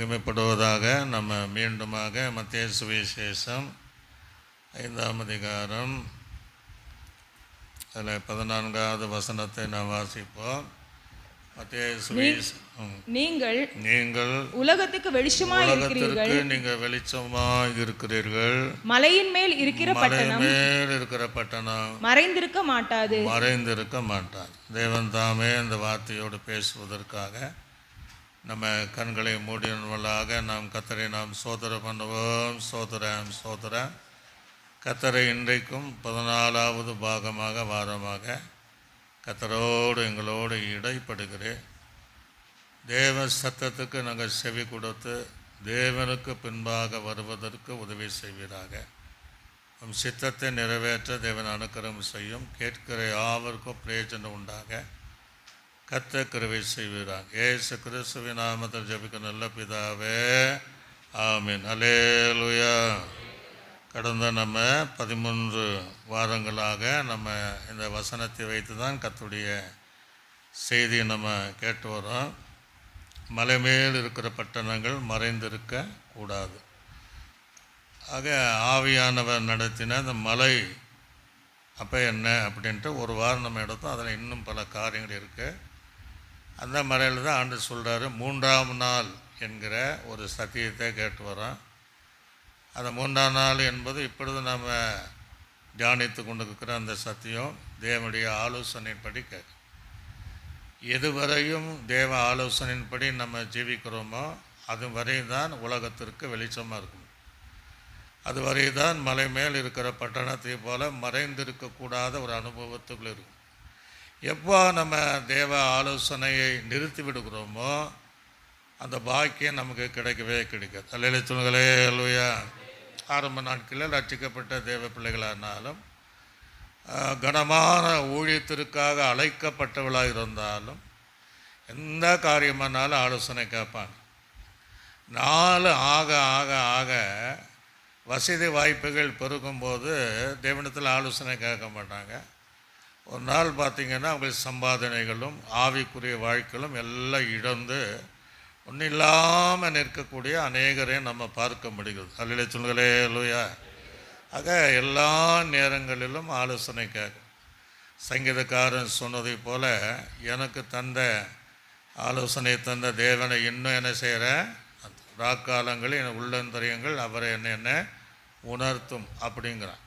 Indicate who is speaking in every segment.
Speaker 1: மகிமைப்படுவதாக. நம்ம மீண்டுமாக மத்தேயு சுவிசேஷம் 5ஆம் அதிகாரம் அதில் 14வது வசனத்தை நாம் வாசிப்போம்.
Speaker 2: நீங்கள் உலகத்துக்கு வெளிச்சமாய் இருக்கிறீர்கள்.
Speaker 1: நீங்கள் வெளிச்சமாய் இருக்கிறீர்கள்.
Speaker 2: மலையின் மேல் இருக்கிற
Speaker 1: பட்டணம்
Speaker 2: மறைந்திருக்க மாட்டாது.
Speaker 1: தேவன் தாமே இந்த வார்த்தையோடு பேசுவதற்காக நம்ம கண்களை மூடினவர்களாக நாம் கர்த்தரை நாம் ஸ்தோத்திரம் பண்ணுவோம். ஸ்தோத்திரம். கர்த்தரை இன்றைக்கும் 14வது பாகமாக வாரமாக கர்த்தரோடு எங்களோடு இடைப்படுகிறேன். தேவ சத்தத்துக்கு நாங்கள் செவி கொடுத்து தேவனுக்கு பின்பாக வருவதற்கு உதவி செய்வீராக. நம் சித்தத்தை நிறைவேற்ற தேவன் அனுக்கிரகம் செய்யும். கேட்கிற யாவருக்கும் பிரயோஜனம் உண்டாக கர்த்தர் கிருபை செய்வீராக. இயேசு கிறிஸ்துவின் நாமத்தில் ஜெபிக்க நல்ல பிதாவே, ஆமென். அல்லேலூயா. கடந்த நம்ம 13 வாரங்களாக நம்ம இந்த வசனத்தை வைத்து தான் கர்த்தருடைய செய்தியை நம்ம கேட்டு வரோம். மலை மேல் இருக்கிற பட்டணங்கள் மறைந்திருக்க கூடாது. ஆக ஆவியானவர் நடத்தின அந்த மலை அப்போ என்ன அப்படின்ட்டு ஒரு வாரம் நம்ம எடுத்தோம். அதில் இன்னும் பல காரியங்கள் இருக்குது. அந்த மலையில் தான் ஆண்டு சொல்கிறாரு 3ஆம் நாள் என்கிற ஒரு சத்தியத்தை கேட்டு வரோம். அந்த 3ஆம் நாள் என்பது இப்பொழுது நம்ம தியானித்து கொண்டு இருக்கிற அந்த சத்தியம் தேவனுடைய ஆலோசனையின்படி கேட்கும். எதுவரையும் தேவ ஆலோசனையின்படி நம்ம ஜீவிக்கிறோமோ அது வரை தான் உலகத்திற்கு வெளிச்சமாக இருக்கும். அதுவரை தான் மலை மேல் இருக்கிற பட்டணத்தை போல மறைந்திருக்கக்கூடாத ஒரு அனுபவத்துக்குள் இருக்கும். எப்போ நம்ம தேவ ஆலோசனையை நிறுத்தி விடுகிறோமோ அந்த பாக்கியம் நமக்கு கிடைக்கவே கிடைக்காது. அல்லேலூயா சொல்லுங்களே. அல்லேலூயா. ஆரம்ப நாட்களில் ரட்சிக்கப்பட்ட தேவ பிள்ளைகளானாலும் கனமான ஊழியத்திற்காக அழைக்கப்பட்டவளாக இருந்தாலும் எந்த காரியமானாலும் ஆலோசனை கேட்பாங்க. நாள் ஆக ஆக ஆக வசதி வாய்ப்புகள் பெருகும்போது தேவனிடத்தில் ஆலோசனை கேட்க மாட்டாங்க. ஒரு நாள் பார்த்திங்கன்னா அவங்க சம்பாதனைகளும் ஆவிக்குரிய வாழ்க்கைகளும் எல்லாம் இழந்து ஒன்றும் இல்லாமல் நிற்கக்கூடிய அநேகரையும் நம்ம பார்க்க முடிகிறது. அல்லேலூயா சொல்லுங்களே. அல்லேலூயா. ஆக எல்லா நேரங்களிலும் ஆலோசனை கேட்கும். சங்கீதக்காரன் சொன்னதை போல எனக்கு தந்த ஆலோசனை தந்த தேவனை இன்னும் என்ன செய்கிறேன், ராக்காலங்களில் என் உள்ளந்தரியங்கள் அவரை என்ன உணர்த்தும் அப்படிங்கிறான்.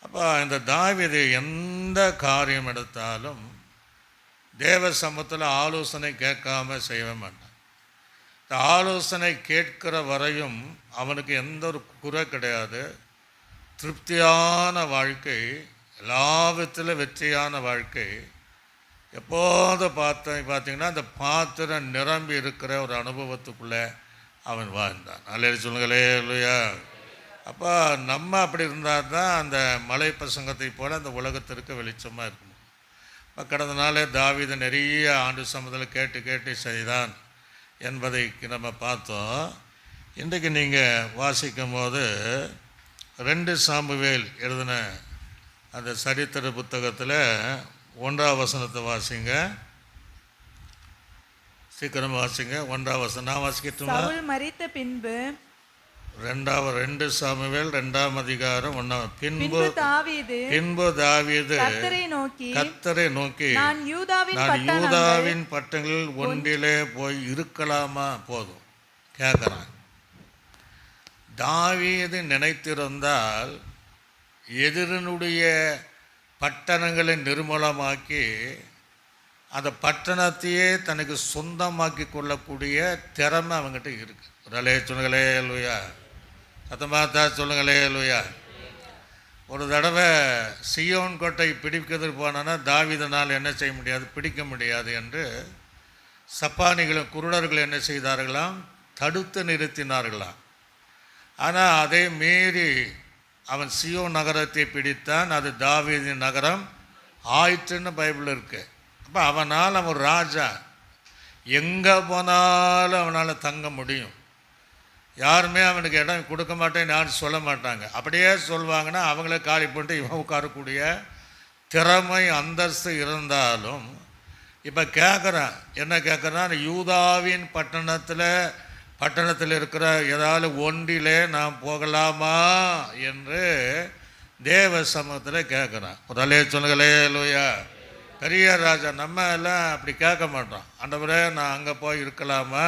Speaker 1: அப்போ இந்த தாவீது எந்த காரியம் எடுத்தாலும் தேவ சமூகத்தில் ஆலோசனை கேட்காம செய்ய மாட்டான். இந்த ஆலோசனை கேட்கிற வரையும் அவனுக்கு எந்த ஒரு குறை கிடையாது. திருப்தியான வாழ்க்கை, எல்லா விதத்திலும் வெற்றியான வாழ்க்கை. எப்போது பார்த்தீங்கன்னா அந்த பாத்திரம் நிரம்பி இருக்கிற ஒரு அனுபவத்துக்குள்ளே அவன் வாழ்ந்தான். அல்லேலூயா சொல்லுங்களே. அல்லேலூயா. அப்போ நம்ம அப்படி இருந்தால் தான் அந்த மலை பிரசங்கத்தை போல் அந்த உலகத்திற்கு வெளிச்சமாக இருக்கணும். இப்போ கடந்த நாளே தாவீது நிறைய ஆண்டு சமூகத்தில் கேட்டு செய்தான் என்பதை நம்ம பார்த்தோம். இன்றைக்கு நீங்கள் வாசிக்கும் போது 2 சாமுவேல் எழுதின அந்த சரித்திர புத்தகத்தில் 1ஆம் வசனத்தை வாசிங்க. சீக்கிரம் வாசிங்க. 1ஆம் வசனம் நான் வாசிக்கட்டுமா?
Speaker 2: சவுல் மரித்த பின்பு
Speaker 1: 2 சாமுவேல் 2ஆம் அதிகாரம் 1. பின்பு தாவீது கர்த்தரை நோக்கி
Speaker 2: நான்
Speaker 1: யூதாவின் பட்டணங்களில் ஒன்றிலே போய் இருக்கலாமா போதும் கேட்குறான். தாவீது நினைத்திருந்தால் எதிரனுடைய பட்டணங்களை நிர்மூலமாக்கி அந்த பட்டணத்தையே தனக்கு சொந்தமாக்கி கொள்ளக்கூடிய திறமை அவங்ககிட்ட இருக்குது. ஒரு சொல்லுங்களே. அல்லேலூயா. சத்தமாத்தா சொல்லுங்களே. அல்லேலூயா. ஒரு தடவை சீயோன் கோட்டை பிடிக்கிறதுக்கு போனான்னா தாவீதனால் என்ன செய்ய முடியாது, பிடிக்க முடியாது என்று சப்பானிகளும் குருடர்கள் என்ன செய்தார்களாம், தடுத்து நிறுத்தினார்களாம். ஆனால் அதை மீறி அவன் சீயோன் நகரத்தை பிடித்தான். அது தாவீதின் நகரம் ஆயிற்றுன்னு பைபிள் இருக்கு. அப்போ அவனால் அவன் ராஜா, எங்கே போனாலும் அவனால் தங்க முடியும். யாருமே அவனுக்கு இடம் கொடுக்க மாட்டேன்னு யாரும் சொல்ல மாட்டாங்க. அப்படியே சொல்லுவாங்கன்னா அவங்களே காலி போட்டு இவன் உட்காரக்கூடிய திறமை அந்தஸ்து இருந்தாலும் இப்போ கேட்குறான். என்ன கேட்குறான்? யூதாவின் பட்டணத்தில் பட்டணத்தில் இருக்கிற ஏதாவது ஒன்றிலே நாம் போகலாமா என்று தேவ சமூகத்தில் கேட்குறான். ஒரு அலைய சொல்லுங்களே லூயா. பெரிய ராஜா நம்ம எல்லாம் அப்படி கேட்க மாட்டோம். ஆண்டவரே நான் அங்கே போய் இருக்கலாமா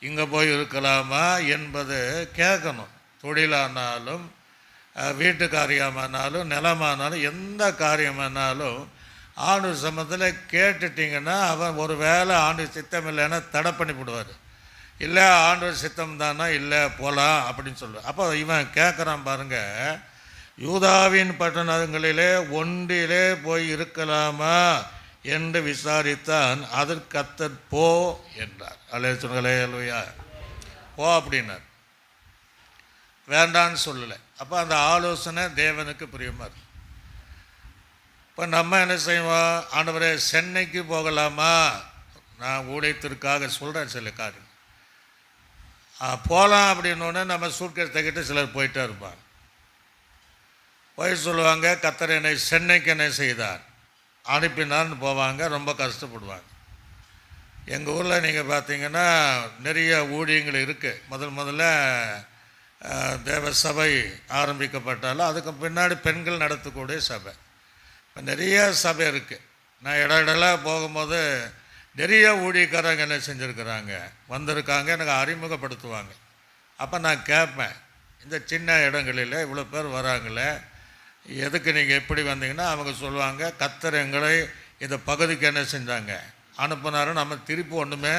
Speaker 1: இங்கே போய் இருக்கலாமா என்பது கேட்கணும். தொழிலானாலும் வீட்டு காரியமானாலும் நிலமானாலும் எந்த காரியமானாலும் ஆண்டவர் சமூகத்தில் கேட்டுட்டிங்கன்னா அவன் ஒரு வேளை ஆண்டவர் சித்தம் இல்லைன்னா தடை பண்ணிவிடுவார். இல்லை ஆண்டவர் சித்தம் தானா இல்லை போகலாம் அப்படின்னு சொல்லுவார். அப்போ இவன் கேட்குறான் பாருங்க, யூதாவின் பட்டணங்களிலே ஒன்றிலே போய் இருக்கலாமா என்று விசாரித்தான். அதற்கு கர்த்தர் போ என்றார். அல்லேலூயா சொல்லுங்களே அல்லேலூயா. போ அப்படின்னார், வேண்டான்னு சொல்லலை. அப்போ அந்த ஆலோசனை தேவனுக்கு பிரியமாக இருக்கு. இப்போ நம்ம என்ன செய்வோம், ஆண்டவரே சென்னைக்கு போகலாமா, நான் ஊழியத்திற்காக சொல்கிறேன் சில காரியம் போகலாம் அப்படின்னோடனே நம்ம சூட்கேஸ் தக்கிட்டு சிலர் போயிட்டே இருப்பாங்க. போய் சொல்லுவாங்க கர்த்தர் என்னை சென்னைக்கு என்ன செய்தார் அனுப்பினார்னு போவாங்க, ரொம்ப கஷ்டப்படுவாங்க. எங்கள் ஊரில் நீங்கள் பார்த்தீங்கன்னா நிறைய ஊழியங்கள் இருக்குது. முதல்ல தேவ சபை ஆரம்பிக்கப்பட்டாலும் அதுக்கு பின்னாடி பெண்கள் நடத்தக்கூடிய சபை. இப்போ நிறைய சபை இருக்குது. நான் இடலாம் போகும்போது நிறைய ஊழியக்காரங்க என்ன செஞ்சுருக்கிறாங்க வந்திருக்காங்க, எனக்கு அறிமுகப்படுத்துவாங்க. அப்போ நான் கேட்பேன், இந்த சின்ன இடங்களில் இவ்வளோ பேர் வராங்களே, எதுக்கு நீங்கள் எப்படி வந்தீங்கன்னா அவங்க சொல்லுவாங்க, கர்த்தர் எங்களை இந்த பகுதிக்கு என்ன செஞ்சாங்க அனுப்புனாரு. நம்ம திருப்பி ஒன்றுமே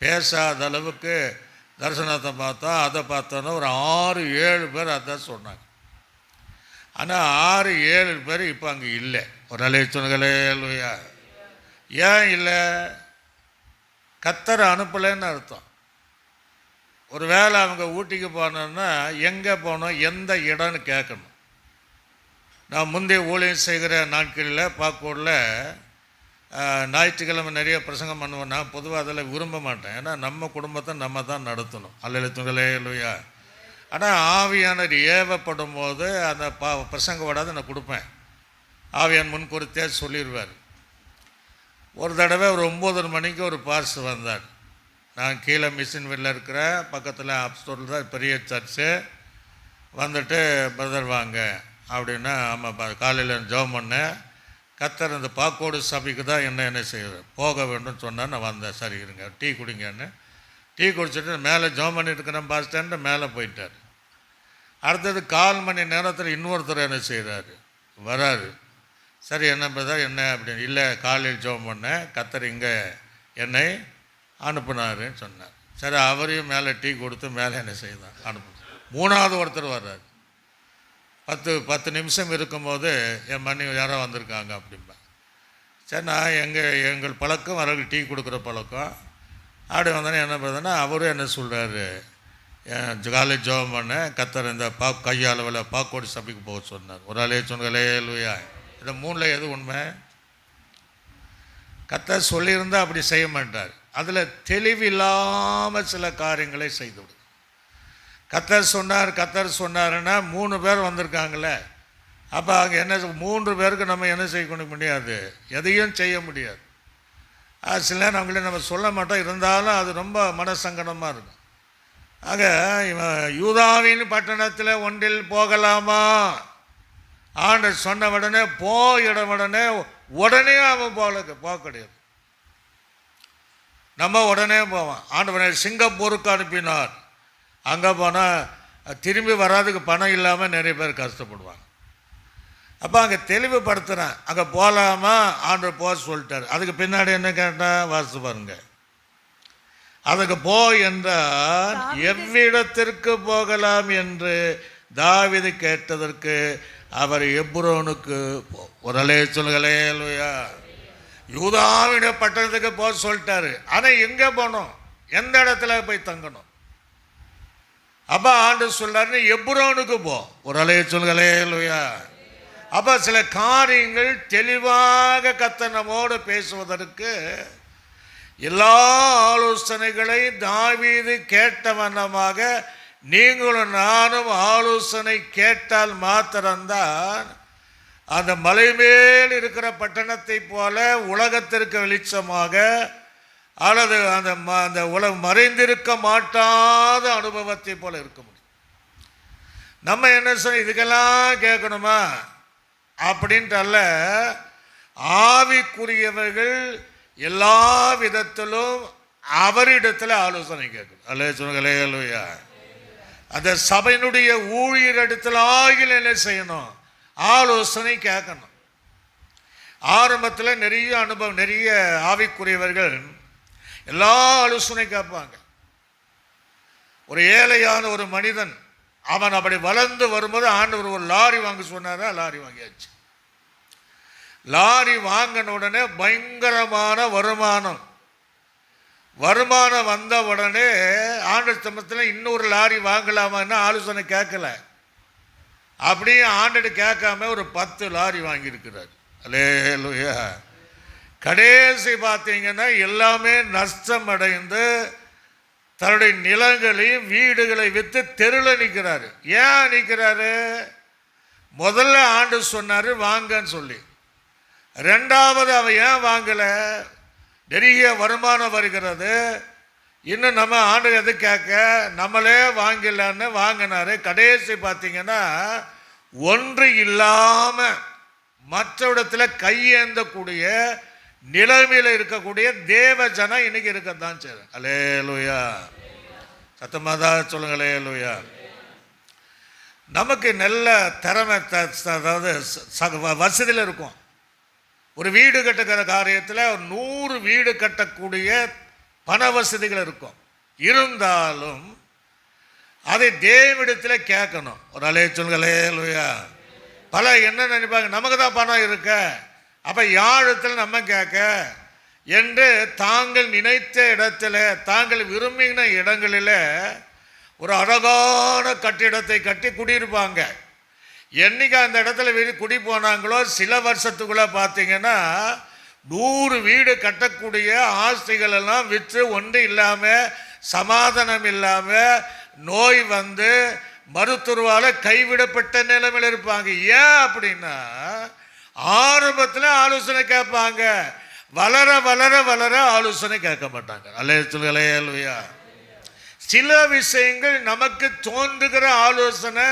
Speaker 1: பேசாத அளவுக்கு தரிசனத்தை பார்த்தோம், அதை பார்த்தோன்னா ஒரு 6-7 பேர் அதான் சொன்னாங்க. ஆனால் 6-7 பேர் இப்போ அங்கே இல்லை. ஒரு அலைச்சொன்களே இல்லையா. ஏன் இல்லை? கர்த்தர் அனுப்பலைன்னு அர்த்தம். ஒரு வேளை அவங்க ஊட்டிக்கு போனோன்னா எங்கே போனோம் எந்த இடம்னு கேட்கணும். நான் முந்தைய ஊழியம் செய்கிற நாட்களில் பாக்கூரில் ஞாயிற்றுக்கிழமை நிறைய பிரசங்கம் பண்ணுவேன். நான் பொதுவாக அதில் விரும்ப மாட்டேன். ஏன்னா நம்ம குடும்பத்தை நம்ம தான் நடத்தணும். அல்லேலூயா இல்லையா. ஆனால் ஆவியானவர் ஏவப்படும் போது அந்த பிரசங்க விடாது நான் கொடுப்பேன். ஆவியான் முன்குறித்தே சொல்லிடுவார். ஒரு தடவை ஒரு 9 மணிக்கு ஒரு பார்ஸ் வந்தார். நான் கீழே மிஷின் வெளில இருக்கிற பக்கத்தில் அப்ஸ்டோரில் தான் பெரிய சர்ச்சு. வந்துட்டு பிரதர் வாங்க அப்படின்னா, ஆமாம் காலையில் ஜெபம் பண்ணேன். கர்த்தர் இந்த பாக்கோடு சபைக்கு தான் என்ன செய்வார் போக வேண்டும் சொன்னால் நான் வந்தேன். சரி இருங்க டீ குடிங்கன்னு டீ குடிச்சிட்டு மேலே ஜெபம் பண்ணிட்டு இருக்கிறேன். பஸ் ஸ்டாண்டு மேலே போயிட்டார். அடுத்தது 1/4 மணி நேரத்தில் இன்னொருத்தர் என்ன செய்கிறாரு வராரு. சரி என்ன பிரதர் என்ன அப்படின்னு, இல்லை காலையில் ஜெபம் பண்ணேன், கர்த்தர் இங்கே என்னை அனுப்புனாருன்னு சொன்னார். சரி அவரையும் மேலே டீ கொடுத்து மேலே என்ன செய்தான் அனுப்புனார். 3வது ஒருத்தர் வர்றாரு. 10 நிமிஷம் இருக்கும்போது என் மனைவி யாரோ வந்திருக்காங்க அப்படின்பா. சரி நான் எங்கள் பழக்கம் அவர்களுக்கு டீ கொடுக்குற பழக்கம். அப்படி வந்தோன்னே என்ன பண்ணுறதுன்னா அவரும் என்ன சொல்கிறாரு, காலேஜ் ஜெபம் பண்ணேன், கர்த்தர் இந்த கையாளவில் பாக்கோடி சபைக்கு போக சொன்னார். ஒரு ஆளே சொன்னங்களே இல்லையா. இந்த 3ல் எது உண்மை? கர்த்தர் சொல்லியிருந்தால் அப்படி செய்ய மாட்டார். அதில் தெளிவில்லாமல் சில காரியங்களை செய்துவிடும். கர்த்தர் சொன்னாருன்னா 3 பேர் வந்திருக்காங்களே, அப்போ அங்கே என்ன 3 பேருக்கு நம்ம என்ன செய்ய முடியாது, எதையும் செய்ய முடியாது. சில நேரம் அவங்களே நம்ம சொல்ல மாட்டோம், இருந்தாலும் அது ரொம்ப மனசங்கடமாக இருக்கும். ஆக இவன் யூதாவின் பட்டணத்தில் ஒன்றில் போகலாமா ஆண்டவர் சொன்ன உடனே உடனே அவன் போக கிடையாது. நம்ம உடனே போவான். ஆண்டவனை சிங்கப்பூருக்கு அனுப்பினார். அங்கே போனால் திரும்பி வராதுக்கு பணம் இல்லாமல் நிறைய பேர் கஷ்டப்படுவாங்க. அப்போ அங்கே தெளிவுபடுத்துகிறேன், அங்கே போகலாமா ஆண்டவர் போக சொல்லிட்டார். அதுக்கு பின்னாடி என்ன கேட்டால் வாசித்து பாருங்க. அதுக்கு போ என்றால் எவ்விடத்திற்கு போகலாம் என்று தாவீது கேட்டதற்கு அவர் எப்ரோனுக்கு ஒரு சொல்லுங்களே இல்லையா. யூதாவிட பட்டணத்துக்கு போக சொல்லிட்டாரு. ஆனால் எங்கே போகணும், எந்த இடத்துல போய் தங்கணும்? அப்போ ஆண்டவர் சொல்றாரு எப்ரோனுக்கு போ. ஒரு சொல்லுங்களே இல்லையா. அப்போ சில காரியங்கள் தெளிவாக கர்த்தர் நம்மோடு பேசுவதற்கு எல்லா ஆலோசனைகளை தாவீது கேட்ட வண்ணமாக நீங்களும் நானும் ஆலோசனை கேட்டால் மாத்திரம்தான் அந்த மலை மேல் இருக்கிற பட்டணத்தை போல உலகத்திற்கு வெளிச்சமாக அல்லது அந்த மறைந்திருக்க மாட்டாத அனுபவத்தை போல இருக்க முடியும். நம்ம என்ன சொல்ல இதுக்கெல்லாம் கேட்கணுமா அப்படின்ட்டு அல்ல. ஆவிக்குரியவர்கள் எல்லா விதத்திலும் அவரிடத்தில் ஆலோசனை கேட்கணும். அல்ல சொல்லுங்களே அல்லையா. அந்த சபையினுடைய ஊழியர் இடத்துல ஆகில் என்ன செய்யணும்? ஆலோசனை கேட்கணும். ஆரம்பத்தில் நிறைய அனுபவம், நிறைய ஆவிக்குரியவர்கள் எல்லா ஆலோசனை கேட்பாங்க. ஒரு ஏழையான ஒரு மனிதன் அவன் அப்படி வளர்ந்து வரும்போது ஆண்டவர் ஒரு லாரி வாங்க சொன்னாரா, லாரி வாங்கியாச்சு. லாரி வாங்கின உடனே பயங்கரமான வருமானம் வந்த உடனே ஆண்டவர் சமயத்தில் இன்னொரு லாரி வாங்கலாமான்னு ஆலோசனை கேட்கல. அப்படியே ஆண்டவர் கேட்காம ஒரு 10 லாரி வாங்கியிருக்கிறார். அல்லேலூயா. கடைசி பார்த்தீங்கன்னா எல்லாமே நஷ்டம் அடைந்து தன்னுடைய நிலங்களையும் வீடுகளை விற்று தெருவில் நிற்கிறாரு. ஏன் நிற்கிறாரு? முதல்ல ஆண்டு சொன்னார் வாங்கன்னு சொல்லி. ரெண்டாவது அவன் ஏன் வாங்கலை? நிறைய வருமானம் வருகிறது, இன்னும் நம்ம ஆண்டு எது கேட்க நம்மளே வாங்கலான்னு வாங்கினாரு. கடைசி பார்த்தீங்கன்னா ஒன்று இல்லாமல் மற்ற இடத்துல கையேந்தக்கூடிய நிலைமையில் இருக்கக்கூடிய தேவ ஜனம் இன்னைக்கு இருக்கத்தான் சரி. அல்லேலூயா. சத்தமாக தான் சொல்லுங்க. அல்லேலூயா. நமக்கு நல்ல திறமை, அதாவது வசதியில் இருக்கும். ஒரு வீடு கட்டுக்கிற காரியத்தில் 100 வீடு கட்டக்கூடிய பண வசதிகள் இருக்கும். இருந்தாலும் அதை தேவனிடத்தில் கேட்கணும். ஒரு அலைய சொல்லுங்க. அல்லேலூயா. பல என்ன நினைப்பாங்க, நமக்கு தான் பணம் இருக்க, அப்போ யாழத்தில் நம்ம கேட்க என்று தாங்கள் நினைத்த இடத்துல, தாங்கள் விரும்பின இடங்களில் ஒரு அழகான கட்டிடத்தை கட்டி குடியிருப்பாங்க. என்னைக்கு அந்த இடத்துல வீடு குடி போனாங்களோ சில வருஷத்துக்குள்ளே பார்த்தீங்கன்னா 100 வீடு கட்டக்கூடிய ஆஸ்திகள் எல்லாம் விற்று ஒன்று இல்லாமல், சமாதானம் இல்லாமல், நோய் வந்து மருத்துவரால் கைவிடப்பட்ட நிலைமையில் இருப்பாங்க. ஏன் அப்படின்னா ஆரம்பத்தில் ஆலோசனை கேட்பாங்க, வளர வளர வளர ஆலோசனை கேட்க மாட்டாங்க. அல்லேலூயா. சில விஷயங்கள் நமக்கு தோன்றுகிற ஆலோசனை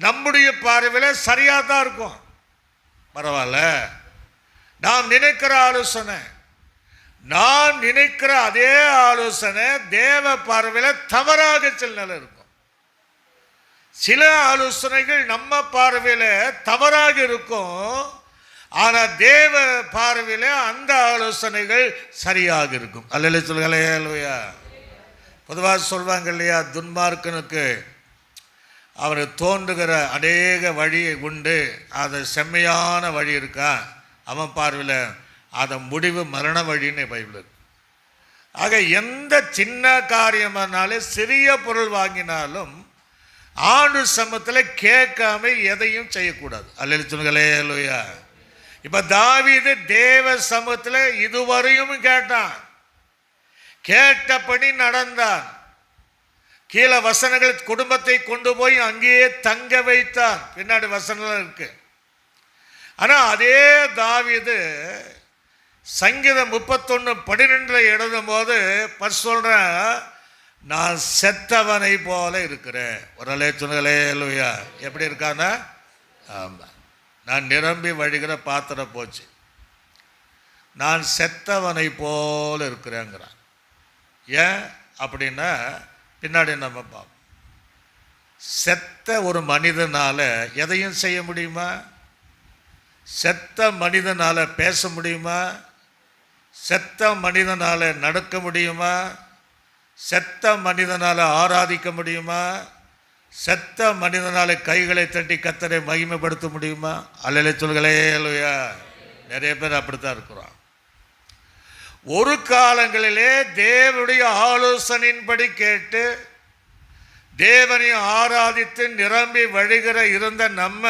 Speaker 1: நம்முடைய பார்வையில் சரியாக தான் இருக்கும், பரவாயில்ல. நாம் நினைக்கிற ஆலோசனை, நான் நினைக்கிற அதே ஆலோசனை தேவ பார்வையில் தவறாக சில நிலை இருக்கும். சில ஆலோசனைகள் நம்ம பார்வையில் தவறாக இருக்கும், ஆனால் தேவ பார்வையில் அந்த ஆலோசனைகள் சரியாக இருக்கும். அல்லேலூயா. பொதுவாக சொல்வாங்க இல்லையா, துன்மார்க்கனுக்கு அவர் தோன்றுகிற அநேக வழி உண்டு, அது செம்மையான வழி இருக்கா, அவன் பார்வையில் அதன் முடிவு மரண வழின்னு பைபிள் இருக்கு. ஆக எந்த சின்ன காரியமானாலும் சிறிய பொருள் வாங்கினாலும் ஆண்டு சமத்தில் கேட்காம எதையும் செய்யக்கூடாது. அல்லேலூயா. இப்போ தாவீது தேவ சமூகத்தில் இதுவரையும் கேட்டான், கேட்டபடி நடந்தான். கீழே வசனங்கள் குடும்பத்தை கொண்டு போய் அங்கேயே தங்க வைத்தான், பின்னாடி வசனம் இருக்கு. ஆனால் அதே தாவீது சங்கீதம் 31:12 எழுதும் போது சொல்றேன், நான் செத்தவனை போல இருக்கிறேன். ஒரு அல்லேலூயா. எப்படி இருக்கானா? ஆமாம், நான் நிரம்பி வழிகிற பாத்திரம் போச்சு, நான் செத்தவனை போல இருக்கிறேங்கிறான். ஏன் அப்படின்னா பின்னாடி நம்ம பார்ப்போம். செத்த ஒரு மனிதனால எதையும் செய்ய முடியுமா? செத்த மனிதனால பேச முடியுமா? செத்த மனிதனால நடக்க முடியுமா? செத்த மனிதனால ஆராதிக்க முடியுமா? செத்த மனிதனால கைகளை தட்டி கர்த்தரை மகிமைப்படுத்த முடியுமா? அல்லேலூயா. நிறைய பேர் அப்படித்தான் இருக்கிறோம். ஒரு காலங்களிலே தேவனுடைய ஆலோசனையின்படி கேட்டு தேவனை ஆராதித்து நிரம்பி வழிகிற இருந்த நம்ம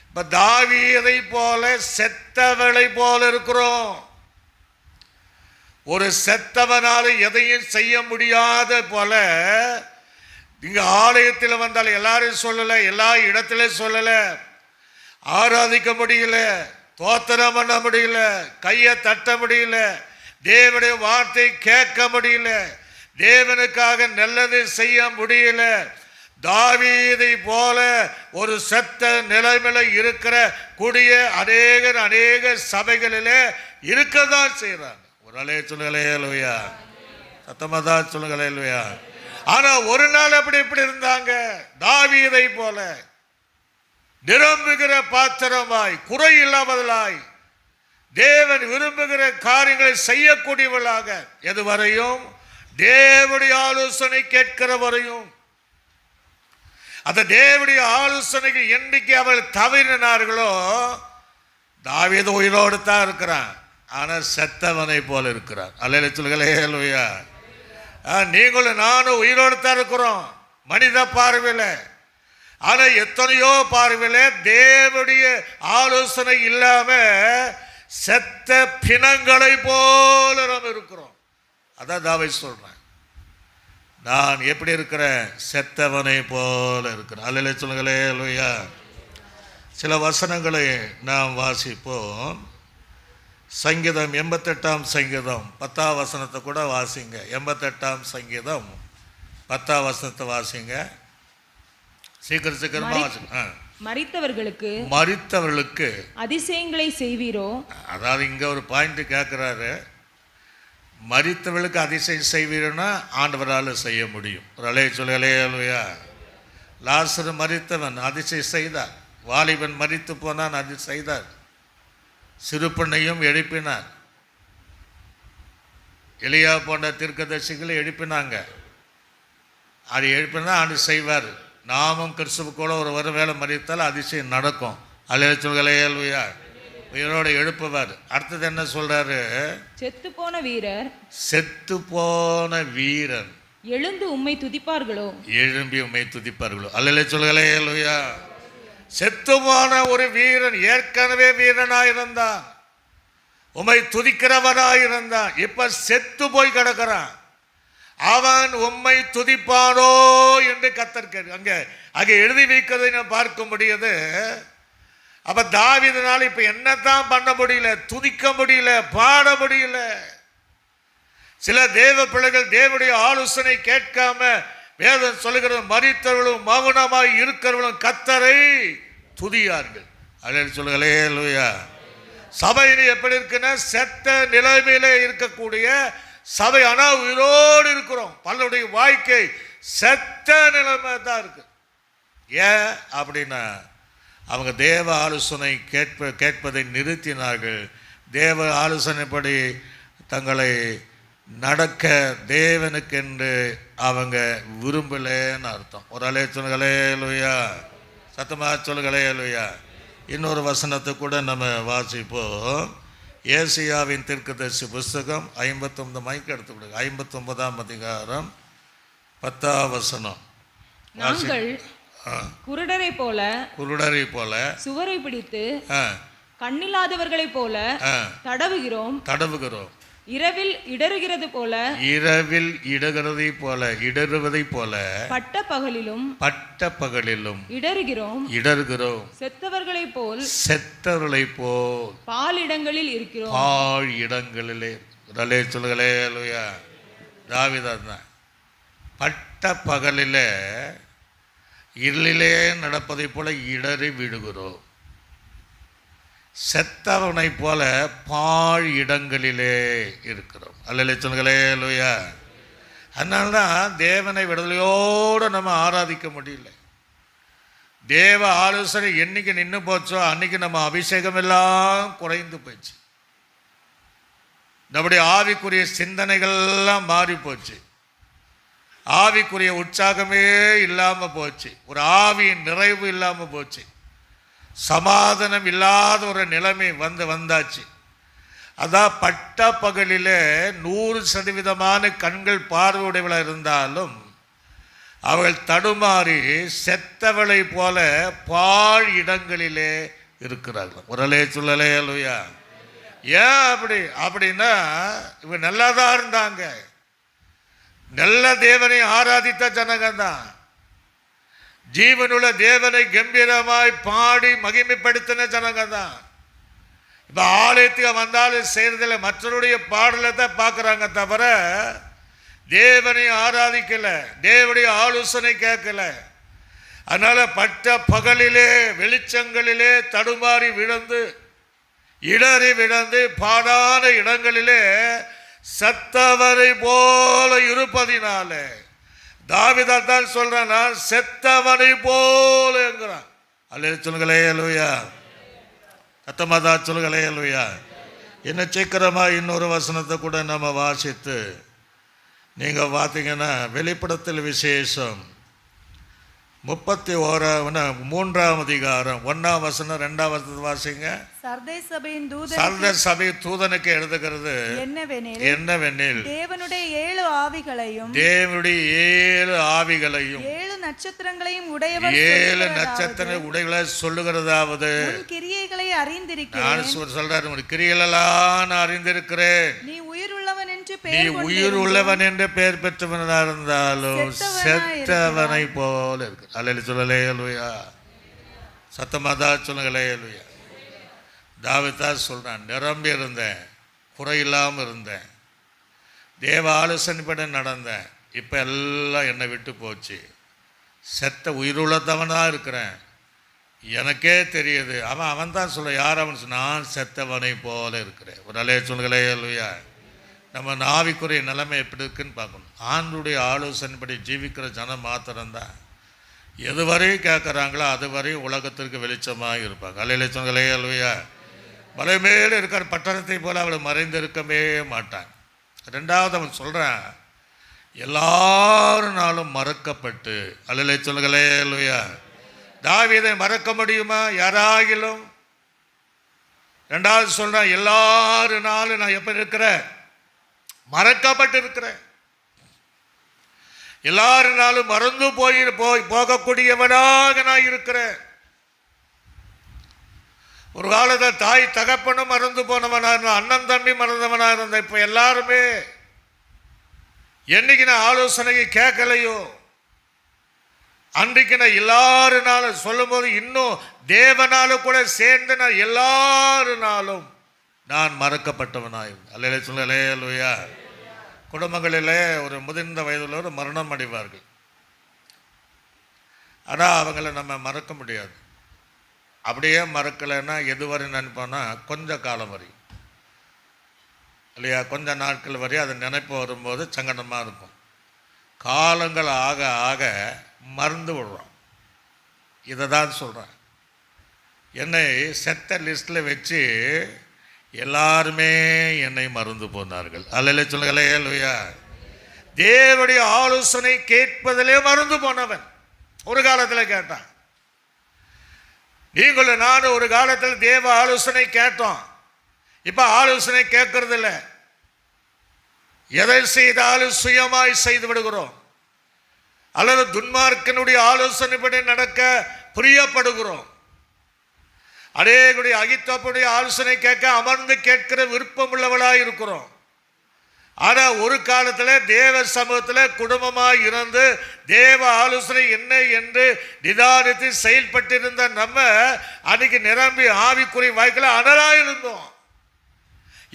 Speaker 1: இப்போ தாவீதை போல செத்தவளை போல இருக்கிறோம். ஒரு செத்தவனால எதையும் செய்ய முடியாத போல இங்க ஆலயத்தில் வந்தால் எல்லாரும் சொல்லலை, எல்லா இடத்துல சொல்லலை, ஆராதிக்க முடியல, தோத்திரம் பண்ண முடியல, கையை தட்ட முடியல, தேவனுடைய வார்த்தை கேட்க முடியல, தேவனுக்காக நல்லது செய்ய முடியல. தாவீதை போல ஒரு செத்த நிலைமையில இருக்கிற கூடிய அநேக சபைகளிலே இருக்கதான் செய்யறாங்க. ஒரு அலைய சொல்லுங்களேயா, சத்தமாதான் சொல்லுங்களேயா. ஆனா ஒரு நாள் இப்படி இருந்தாங்க, தாவீதை போல நிரம்புகிற பாத்திரமாய், குறை இல்லாமலாய், தேவன் விரும்புகிற காரியங்களை செய்யக்கூடியவர்களாக, எதுவரையும் தேவனுடைய ஆலோசனை கேட்கிற வரையும். அந்த தேவனுடைய ஆலோசனைக்கு என்னைக்கு அவர்கள் தவறினார்களோ, தாவீது உயிரோடு தான் இருக்கிறான், ஆனா செத்தவனை போல இருக்கிறார். அல்லேலூயா சொல்லுங்களேயா. நீங்களும் நானும் உயிரோடு தான் இருக்கிறோம் மனித பார்வையில். ஆனா எத்தனையோ பார்வையில தேவனுடைய ஆலோசனை இல்லாம செத்த பிணங்களை போல நாம் இருக்கிறோம். அதான் தாவீது சொல்றேன், நான் எப்படி இருக்கிறேன், செத்தவனை போல இருக்கிறேன். அல்லேலூயா சொல்லுங்களேயா. சில வசனங்களை நாம் வாசிப்போம். சங்கீதம் 88ஆம் சங்கீதம் 10ஆம் வசனத்தை கூட வாசிங்க. 88ஆம் சங்கீதம் 10ஆம் வசனத்தை வாசிங்க. சீக்கிரமா வாசிங்க. மரித்தவர்களுக்கு
Speaker 2: அதிசயங்களை செய்வீரோ.
Speaker 1: அதாவது இங்க ஒரு பாயிண்ட் கேட்கிறாரு, மரித்தவர்களுக்கு அதிசயம் செய்வீரோன்னா ஆண்டவரால் செய்ய முடியும். ஒரு அலைய சொல்லுயா. லாசரு மரித்தவன் அதிசயம் செய்தார், வாலிபன் மரித்து போனான் அது செய்தார், சிறு பெண்ணையும் எழுப்பினார், எலியா போன்ற தீர்க்கதரிசிகளை எழுப்பினாங்க. அது எழுப்பினா ஆண்டு செய்வார். நாமும் கிறிஸ்துவுக்குள்ள ஒரு வேலை மறித்தால் அதிசயம் நடக்கும். அல்லேலூயா சொல்லுங்களேயா. உயிரோடு எழுப்புவார். அடுத்தது என்ன சொல்றாரு,
Speaker 2: செத்து போன வீரன் எழுந்து உம்மை துதிப்பார்களோ.
Speaker 1: எழும்பி உம்மை துதிப்பார்களோ. அல்லேலூயா சொல்லுங்களேயா. செத்து போன ஒரு வீரன் ஏற்கனவே வீரனாயிருந்தான், உம்மை துதிக்கிறவனாயிருந்தான், இப்ப செத்து போய் கிடக்கிறான். அவன் உம்மை துதிப்பானோ என்று கர்த்தர் அங்கே எழுதி வைக்கிறதை நான் பார்க்க முடியுது. அப்ப தாவீதுனால இப்ப என்னத்தான் பண்ண முடியல, துதிக்க முடியல, பாட முடியல. சில தேவ பிள்ளைகள் தேவனுடைய ஆலோசனை கேட்காம, வேதம் சொல்லுகிறது மரித்தவர்களும் மௌனமாய் இருக்கிறவர்களும் கர்த்தரை துதியார்கள். அல்லேலூயா சொல்லுங்களேயா. சபை எப்படி இருக்குன்னா செத்த நிலைமையில இருக்கக்கூடிய சபை, ஆனா உயிரோடு இருக்கிறோம். பலருடைய வாழ்க்கை செத்த நிலைமை தான் இருக்கு. ஏன் அப்படின்னா அவங்க தேவ ஆலோசனை கேட்பதை நிறுத்தினார்கள். தேவ ஆலோசனைப்படி தங்களை நடக்க தேவனுக்கென்று அவங்க விரும்பலேன்னு அர்த்தம். ஒரு அலைய சொல்லுங்களேயா, சத்தமா சொல்லுங்களேயா. இன்னொரு வசனத்தை கூட நம்ம வாசிப்போம். ஏசியாவின் தீர்க்கதரிசி புஸ்தகம் 59 மைக்கு எடுத்து கொடுங்க. 59ஆம் அதிகாரம் 10ஆம் வசனம்.
Speaker 2: நாங்கள் குருடரை போல சுவரை பிடித்து கண்ணில்லாதவர்களை போல தடவுகிறோம். இரவில் இடறுகிறது போல இடறுவதை போல பட்ட பகலிலும் இடறுகிறோம். செத்தவர்களை போல் பாலிடங்களில் இருக்கிறோம். சொல்லுங்களேயா. தாவீதுதான் பட்ட பகலில இருளிலே நடப்பதை போல இடறி விடுகிறோம், செத்தவனை போல பாழ் இடங்களிலே இருக்கிறோம். அல்லேலூயா சொல்லுங்களேயா. அதனால்தான் தேவனை விடுதலையோடு நம்ம ஆராதிக்க முடியல. தேவ ஆலோசனை என்னைக்கு நின்று போச்சோ அன்னைக்கு நம்ம அபிஷேகம் எல்லாம் குறைந்து போச்சு. நம்முடைய ஆவிக்குரிய சிந்தனைகள்லாம் மாறி போச்சு, ஆவிக்குரிய உற்சாகமே இல்லாம போச்சு, ஒரு ஆவியின் நிறைவு இல்லாம போச்சு, சமாதானம் இல்லாத ஒரு நிலைமை வந்தாச்சு. அதான் பட்ட பகலில் 100% கண்கள் பார்வையுடையவளாக இருந்தாலும் அவர்கள் தடுமாறி செத்தவளை போல பாழ் இடங்களிலே இருக்கிறார்கள். ஒரே சொல்லலே அல்லையா. ஏன் அப்படின்னா இவங்க நல்லா தான் இருந்தாங்க, நல்ல தேவனை ஆராதித்த ஜனகம்தான், ஜீவனுள்ள தேவனை கம்பீரமாய் பாடி மகிமைப்படுத்தின ஜனங்கதான். இப்போ ஆலயத்துக்கு வந்தாலும் செய்கிறதில்ல, மற்றவருடைய பாடலை தான் பார்க்குறாங்க தவிர தேவனை ஆராதிக்கல, தேவனுடைய ஆலோசனை கேட்கல. அதனால பட்ட பகலிலே வெளிச்சங்களிலே தடுமாறி விழுந்து இடறி விழுந்து பாடான இடங்களிலே செத்தவரை போல இருப்பதினால தாவீதான் சொல்றான், நான் செத்தவனை போலங்கிறான். அல்ல சொல்லுங்களே அல்லேலூயா, கத்தமாதா சொல்லுங்களே அல்லேலூயா. என்ன சீக்கிரமா இன்னொரு வசனத்தை கூட நம்ம வாசித்து நீங்க பார்த்தீங்கன்னா வெளிப்படத்தில் விசேஷம் 31 அதிகாரம் 1ஆம் வசனம் 2ஆம் வசனத்தை வாசிங்க.
Speaker 3: சர்தேஸ் சபை தூதனுக்கு எழுதுகிறது
Speaker 2: என்னவெனில்
Speaker 3: தேவனுடைய 7 ஆவிகளையும்
Speaker 2: 7
Speaker 3: நட்சத்திரங்களையும்
Speaker 2: உடையவரை சொல்லுகிறதாவது,
Speaker 3: கிரியைகளை அறிந்திருக்கிறேன்.
Speaker 2: நான் சொல்றாரு, கிரியைகளெல்லாம் நான் அறிந்திருக்கிறேன்.
Speaker 3: நீ உயிர்
Speaker 2: உள்ளவன் என்று பெயர் பெற்றவனா இருந்தாலும் செத்தவனை போல இருக்கு. அல்லேலூயா சொல்லலே அல்லேலூயா, சத்தமாதா சொல்லுங்களே அல்லேலூயா. தாவீது சொல்றான், நிரம்பி இருந்தேன், குறையில்லாமல் இருந்தேன், தேவ ஆலோசனைப்படி நடந்தேன், இப்போ எல்லாம் என்னை விட்டு போச்சு, செத்த உயிருள்ளத்தவனாக இருக்கிறேன், எனக்கே தெரியுது. அவன் தான் சொல்ல, யார் அவன் சொன்ன, நான் செத்தவனை போல இருக்கிறேன். ஒரு அலைய சொல்லுங்களே அல்லேலூயா. நம்ம ஆவிக்குரிய நிலைமை எப்படி இருக்குன்னு பார்க்கணும். ஆண்டவருடைய ஆலோசனைப்படி ஜீவிக்கிற ஜனம் மாத்திரம்தான் எதுவரை கேட்குறாங்களோ அதுவரை உலகத்திற்கு வெளிச்சமாக இருப்பாங்க. அல்லேலூயா சொல்லுங்களே அல்லேலூயா. மலை மேலே இருக்கிற பட்டணத்தை போல அவளை மறைந்திருக்கவே மாட்டான். ரெண்டாவது அவன் சொல்கிறான், எல்லாருனாலும் மறக்கப்பட்டு. அல்லேலூயா சொல்லுங்களே அல்லேலூயா. தாவீதை மறக்க முடியுமா யாராகிலும்? ரெண்டாவது சொல்கிறான், எல்லாருனாலும் நான் எப்போ இருக்கிறேன், மறக்கப்பட்டு இருக்கிறேன். எல்லாருனாலும் மறந்து போகக்கூடியவனாக நான் இருக்கிறேன். ஒரு காலத்தில் தாய் தகப்பனும் மறந்து போனவனா இருந்த, அண்ணன் தம்பி மறந்தவனா இருந்த, இப்ப எல்லாருமே என்னைக்கு நான் ஆலோசனையை கேட்கலையோ அன்றைக்கு நான் எல்லாருனாலும் சொல்லும் போது இன்னும் தேவனாலும் கூட சேர்ந்து நான் எல்லாருனாலும் நான் மறக்கப்பட்டவனாய். அல்லேலூயா சொல்லுங்களே அல்லேலூயா. குடும்பங்களிலே ஒரு முதிர்ந்த வயதுள்ள மரணம் அடைவார்கள். ஆனால் அவங்கள நம்ம மறக்க முடியாது. அப்படியே மறக்கலைன்னா எதுவரை நினைப்போன்னா கொஞ்ச காலம் வரையும் இல்லையா, கொஞ்ச நாட்கள் வரையும் அது நினைப்பு வரும்போது சங்கடமாக இருக்கும். காலங்கள் ஆக ஆக மறந்து விடுறோம். இதை தான் சொல்கிறேன், என்னை செத்த லிஸ்ட்டில் வச்சு எல்லாருமே என்னை மறந்து போனார்கள். அல்லேலூயா சொல்லுங்களே அல்லேலூயா. தேவனுடைய ஆலோசனை கேட்பதிலே மறந்து போனவன் ஒரு காலத்தில் கேட்டான். நீங்களும் நானும் ஒரு காலத்தில் தேவ ஆலோசனை கேட்டோம், இப்போ ஆலோசனை கேட்கறது இல்லை. எதை செய்தாலும் சுயமாய் செய்து விடுகிறோம், அல்லது துன்மார்க்கனுடைய ஆலோசனைப்படி நடக்க பிரியப்படுகிறோம். அநேகருடைய அகித்தோப்புடைய ஆலோசனை கேட்க அமர்ந்து கேட்கிற விருப்பம் உள்ளவளாய் இருக்கிறோம். ஆனால் ஒரு காலத்தில் தேவ சமூகத்தில் குடும்பமாக இருந்து தேவ ஆலோசனை என்ன என்று நிதானித்து செயல்பட்டிருந்த நம்ம அன்னைக்கு நிரம்பி ஆவிக்குரிய வாய்க்கில் அனலாக இருந்தோம்.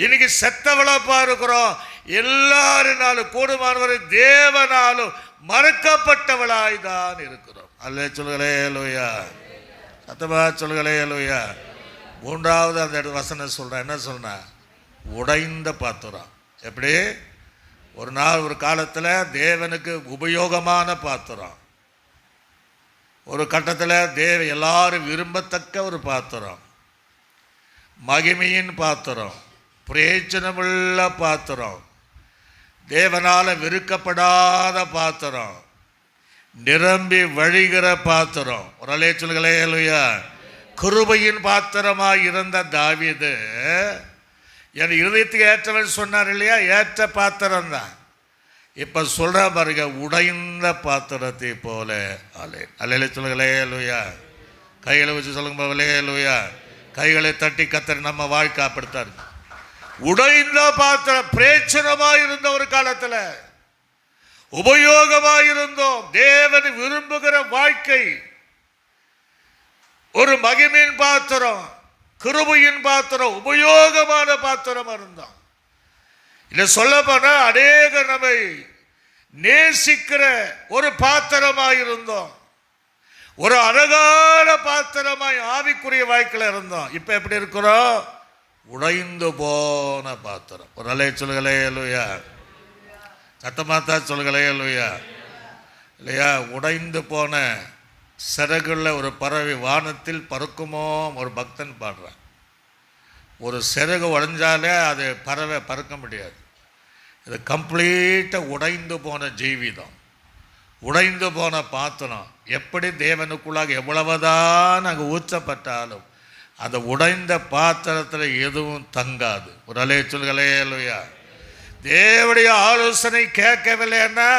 Speaker 2: இன்னைக்கு செத்தவளப்பா இருக்கிறோம். எல்லாருனாலும் கூடுமானவரை தேவனாலும் மறக்கப்பட்டவளாய் தான் இருக்கிறோம். அல்லேலூயா சொல்லுங்களே அல்லேலூயா. சத்தமா சொல்லுங்களே அல்லேலூயா. மூன்றாவது அந்த வசனம் சொல்கிறேன், என்ன சொல்றா, உடைந்த பாத்திரம். எப்படி ஒரு நாள் ஒரு காலத்தில் தேவனுக்கு உபயோகமான பாத்திரம், ஒரு கட்டத்தில் எல்லாரும் விரும்பத்தக்க ஒரு பாத்திரம், மகிமையின் பாத்திரம், பிரயோஜனமுள்ள பாத்திரம், தேவனால வெறுக்கப்படாத பாத்திரம், நிரம்பி வழிகிற பாத்திரம். ஒரு அலைய சொல்லுங்களே அல்லேலூயா. கிருபையின் பாத்திரமாக இருந்த தாவீது என் இருதயத்துக்கு ஏற்றவன் சொன்னார் இல்லையா, ஏற்ற பாத்திரம் தான். இப்போ சொல்ற பாருங்க, உடைந்த பாத்திரத்தை போல. அல்லேலூயா சொல்லுங்களே அல்லேலூயா. கைகளை வச்சு சொல்லுங்க அல்லேலூயா. கைகளை தட்டி கத்தர் நம்ம வாழ்க்கை அப்படித்தான். உடைந்த பாத்திரம், பிரயோஜனமாக இருந்த ஒரு காலத்தில் உபயோகமாக இருந்தோம். தேவன் விரும்புகிற வாழ்க்கை, ஒரு மகிமையின் பாத்திரம், கிருபையின் பாத்திரம், உபயோகமான பாத்திரம் இருந்தான். இதை சொல்ல போனா அநேக நம்மை நேசிக்கிற ஒரு பாத்திரமாய் இருந்தோம், ஒரு அழகான பாத்திரமாய் ஆவிக்குரிய வாழ்க்கையில் இருந்தோம். இப்ப எப்படி இருக்கிறோம்? உடைந்து போன பாத்திரம். ஒரு அலை சொல்லுகளே அல்லையா, சத்தமாத்தா சொல்லுகளே அல்லையா, இல்லையா? உடைந்து போன சிறகுள்ள ஒரு பறவை வானத்தில் பறக்குமோ ஒரு பக்தன் பாடுறான். ஒரு சிறகு உடைஞ்சாலே அது பறவை பறக்க முடியாது. இது கம்ப்ளீட்டாக உடைந்து போன ஜீவிதம், உடைந்து போன பாத்திரம். எப்படி தேவனுக்குள்ளாக எவ்வளவுதான் அங்கே ஊற்றப்பட்டாலும் அந்த உடைந்த பாத்திரத்தில் எதுவும் தங்காது. ஒரு அலைய சொல்களே இல்லையா? தேவனுடைய ஆலோசனை கேட்கவில்லைன்னா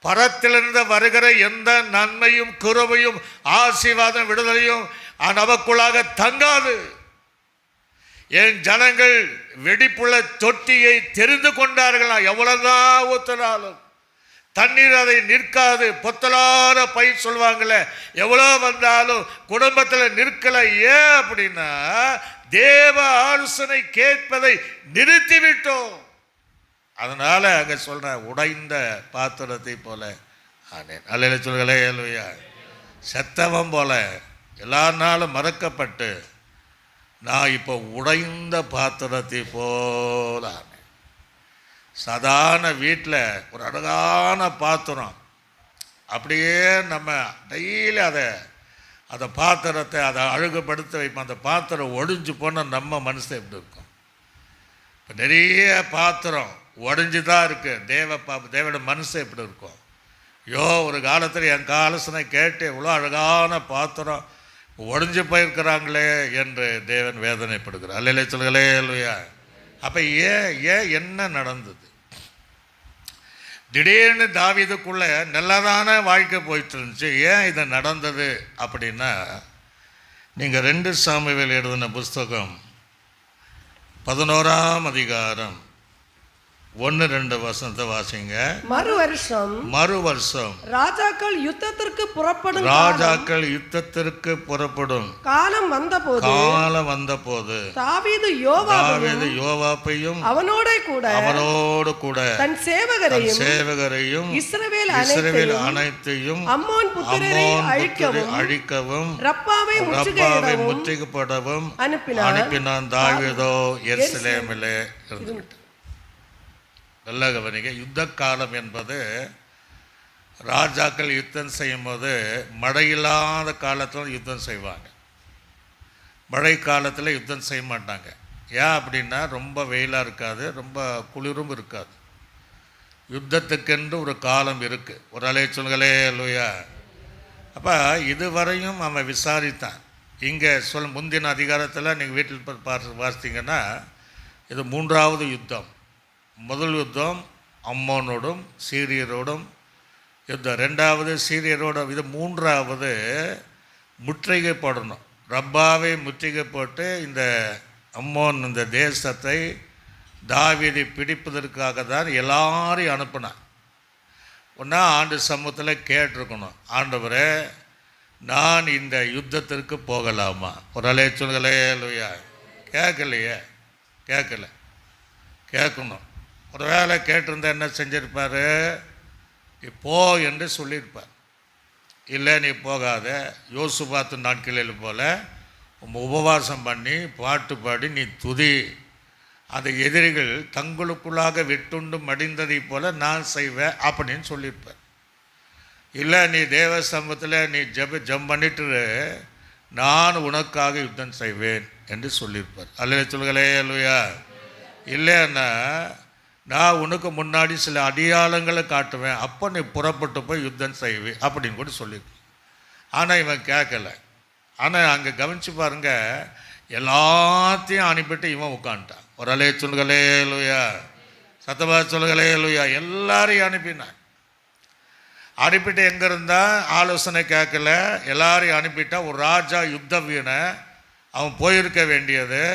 Speaker 2: பரத்திலிருந்து வருகிற எந்த நன்மையும் கிருபையும் ஆசீர்வாதம் விடுதலையும் நமக்குள்ளாக தங்காது. என் ஜனங்கள் வெடிப்புள்ள தொட்டியை தெரிந்து கொண்டார்களா? எவ்வளவுதான் ஊத்தினாலும் தண்ணீர் அதை நிற்காது. பொத்தலான பயிர் சொல்லுவாங்களே, எவ்வளோ வந்தாலும் குடும்பத்தில் நிற்கல. ஏன் அப்படின்னா தேவ ஆலோசனை கேட்பதை நிறுத்திவிட்டோம். அதனால அங்க சொல்ற உடைந்த பாத்திரத்தை போல ஆனேன். அல்லேலூயா சொல்லுங்களே அல்லேலூயா. செத்தவன் போல எல்லா நாளும் மறக்கப்பட்டு நான் இப்போ உடைந்த பாத்திரத்தை போல ஆனேன். சாதாரண வீட்டில் ஒரு அழகான பாத்திரம், அப்படியே நம்ம டெய்லி அதை பாத்திரத்தை அதை அழகுபடுத்த வைப்போம். அந்த பாத்திரம் ஒடிஞ்சு போனால் நம்ம மனசு எப்படி இருக்கும்? இப்போ நிறைய பாத்திரம் உடஞ்சி தான் இருக்கு. தேவோட மனசு எப்படி இருக்கும்? ஒரு காலத்தில் என் ஆலோசனை கேட்டு இவ்வளோ அழகான பாத்திரம் உடஞ்சி போயிருக்கிறாங்களே என்று தேவன் வேதனைப்படுகிறார். அல்லேலூயா சொல்லுங்களே அல்லேலூயா. அப்போ ஏன் என்ன நடந்தது? திடீர்னு தாவீதுக்குள்ள நல்லதான வாழ்க்கை போயிட்டு இருந்துச்சு. ஏன் இது நடந்தது அப்படின்னா, நீங்கள் 2 சாமுவேல் எழுதின புஸ்தகம் 11ஆம் அதிகாரம் 1-2 வசனத்தை வாசிங்க. மறு வருஷம் ராஜாக்கள் யுத்தத்திற்கு புறப்படும் காலம் வந்தபோது தாவீது யோவாபையும் அவனோடு கூட தன் சேவகரையும் இஸ்ரவேல் அனைத்தையும் அம்மோன் புத்திரரை அழிக்கவும் ரப்பாவை முற்றுகையிடவும் அனுப்பினான். தாவீதோ எருசலேமிலே இருந்துவிட்டார். நல்ல கவனிங்க. யுத்த காலம் என்பது ராஜாக்கள் யுத்தம் செய்யும் போது மழை இல்லாத காலத்தில் யுத்தம் செய்வாங்க, மழை காலத்தில் யுத்தம் செய்ய மாட்டாங்க. ஏன் அப்படின்னா ரொம்ப வெயிலாக இருக்காது, ரொம்ப குளிரும் இருக்காது. யுத்தத்துக்கென்று ஒரு காலம் இருக்குது. ஒரு அலைய சொல்களே அல்லையா. அப்போ இதுவரையும் அவன் விசாரித்தான். இங்கே முந்தின அதிகாரத்தில் நீங்கள் வீட்டில் பார்த்தீங்கன்னா இது 3வது யுத்தம். முதல் யுத்தம் அம்மோனோடும் சீரியரோடும் யுத்தம், 2வது சீரியரோடும், இது 3வது முற்றுகை போடணும். ரப்பாவை முற்றுகை போட்டு இந்த அம்மோன் இந்த தேசத்தை தாவீதை பிடிப்பதற்காக தான் எல்லாரையும் அனுப்பினான். ஒன்றா ஆண்டு சமூகத்தில் கேட்டிருக்கணும், ஆண்டவரே நான் இந்த யுத்தத்திற்கு போகலாமா? ஒரு அலைய சொல்களே இல்லையா. கேட்கலையே, கேட்கணும். ஒரு வேளை கேட்டிருந்தா என்ன செஞ்சிருப்பார்? போ என்று சொல்லியிருப்பார். இல்லை நீ போகாத, யோசுபாத்து நாட்களில் போல உபவாசம் பண்ணி பாட்டு பாடி நீ துதி, அந்த எதிரிகள் தங்களுக்குள்ளாக வெட்டுண்டு மடிந்ததை போல நான் செய்வேன் அப்படின்னு சொல்லியிருப்பார். இல்லை நீ தேவ சமூகத்தில் நீ ஜம் பண்ணிட்டு நான் உனக்காக யுத்தம் செய்வேன் என்று சொல்லியிருப்பார். அல்லேலூயா சொல்லுங்களே அல்லேலூயா. இல்லைன்னா நான் உனக்கு முன்னாடி சில அடையாளங்களை காட்டுவேன், அப்போ நீ புறப்பட்டு போய் யுத்தம் செய்வேன் அப்படின்னு கூட சொல்லியிருக்கேன். ஆனால் இவன் கேட்கலை. ஆனால் அங்கே கவனித்து பாருங்க, எல்லாத்தையும் அனுப்பிட்டு இவன் உட்காந்துட்டான். ஒரு அலைய சொல்லுகளே இல்லையா, சத்தபா சொல்லுகளே இல்லையா. எல்லாரையும் அனுப்பிட்டு எங்கே இருந்தால் ஆலோசனை கேட்கல, எல்லாரையும் அனுப்பிட்டா. ஒரு ராஜா யுத்த வீணை, அவன் போயிருக்க வேண்டியது,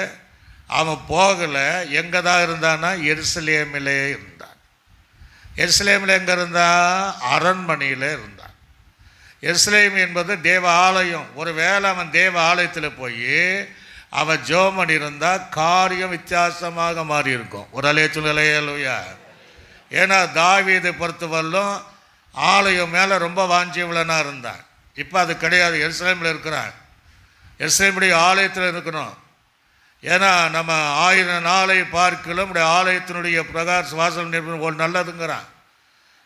Speaker 2: அவன் போகலை. எங்கே தான் இருந்தான்னா எருசலேமிலே இருந்தான். எருசலேமில் எங்கே இருந்தான்? அரண்மனையில் இருந்தான். எருசலேம் என்பது தேவ ஆலயம். ஒரு வேளை அவன் தேவ ஆலயத்தில் போய் அவன் ஜெபம் பண்ணியிருந்தா காரியம் வித்தியாசமாக மாறி இருக்கும். ஒரு அல்லேலூயா. ஏன்னா தாவீதை பொறுத்தவரையிலும் ஆலயம் மேலே ரொம்ப வாஞ்சியவளனாக இருந்தான். இப்போ அது கிடையாது. எருசலேமில் இருக்கிறான். எருசலேமுடைய ஆலயத்தில் இருக்கணும். ஏன்னா நம்ம 1000 நாளை பார்க்கலும் நம்முடைய ஆலயத்தினுடைய பிரகாஷ் வாசல் ஒரு நல்லதுங்கிறான்.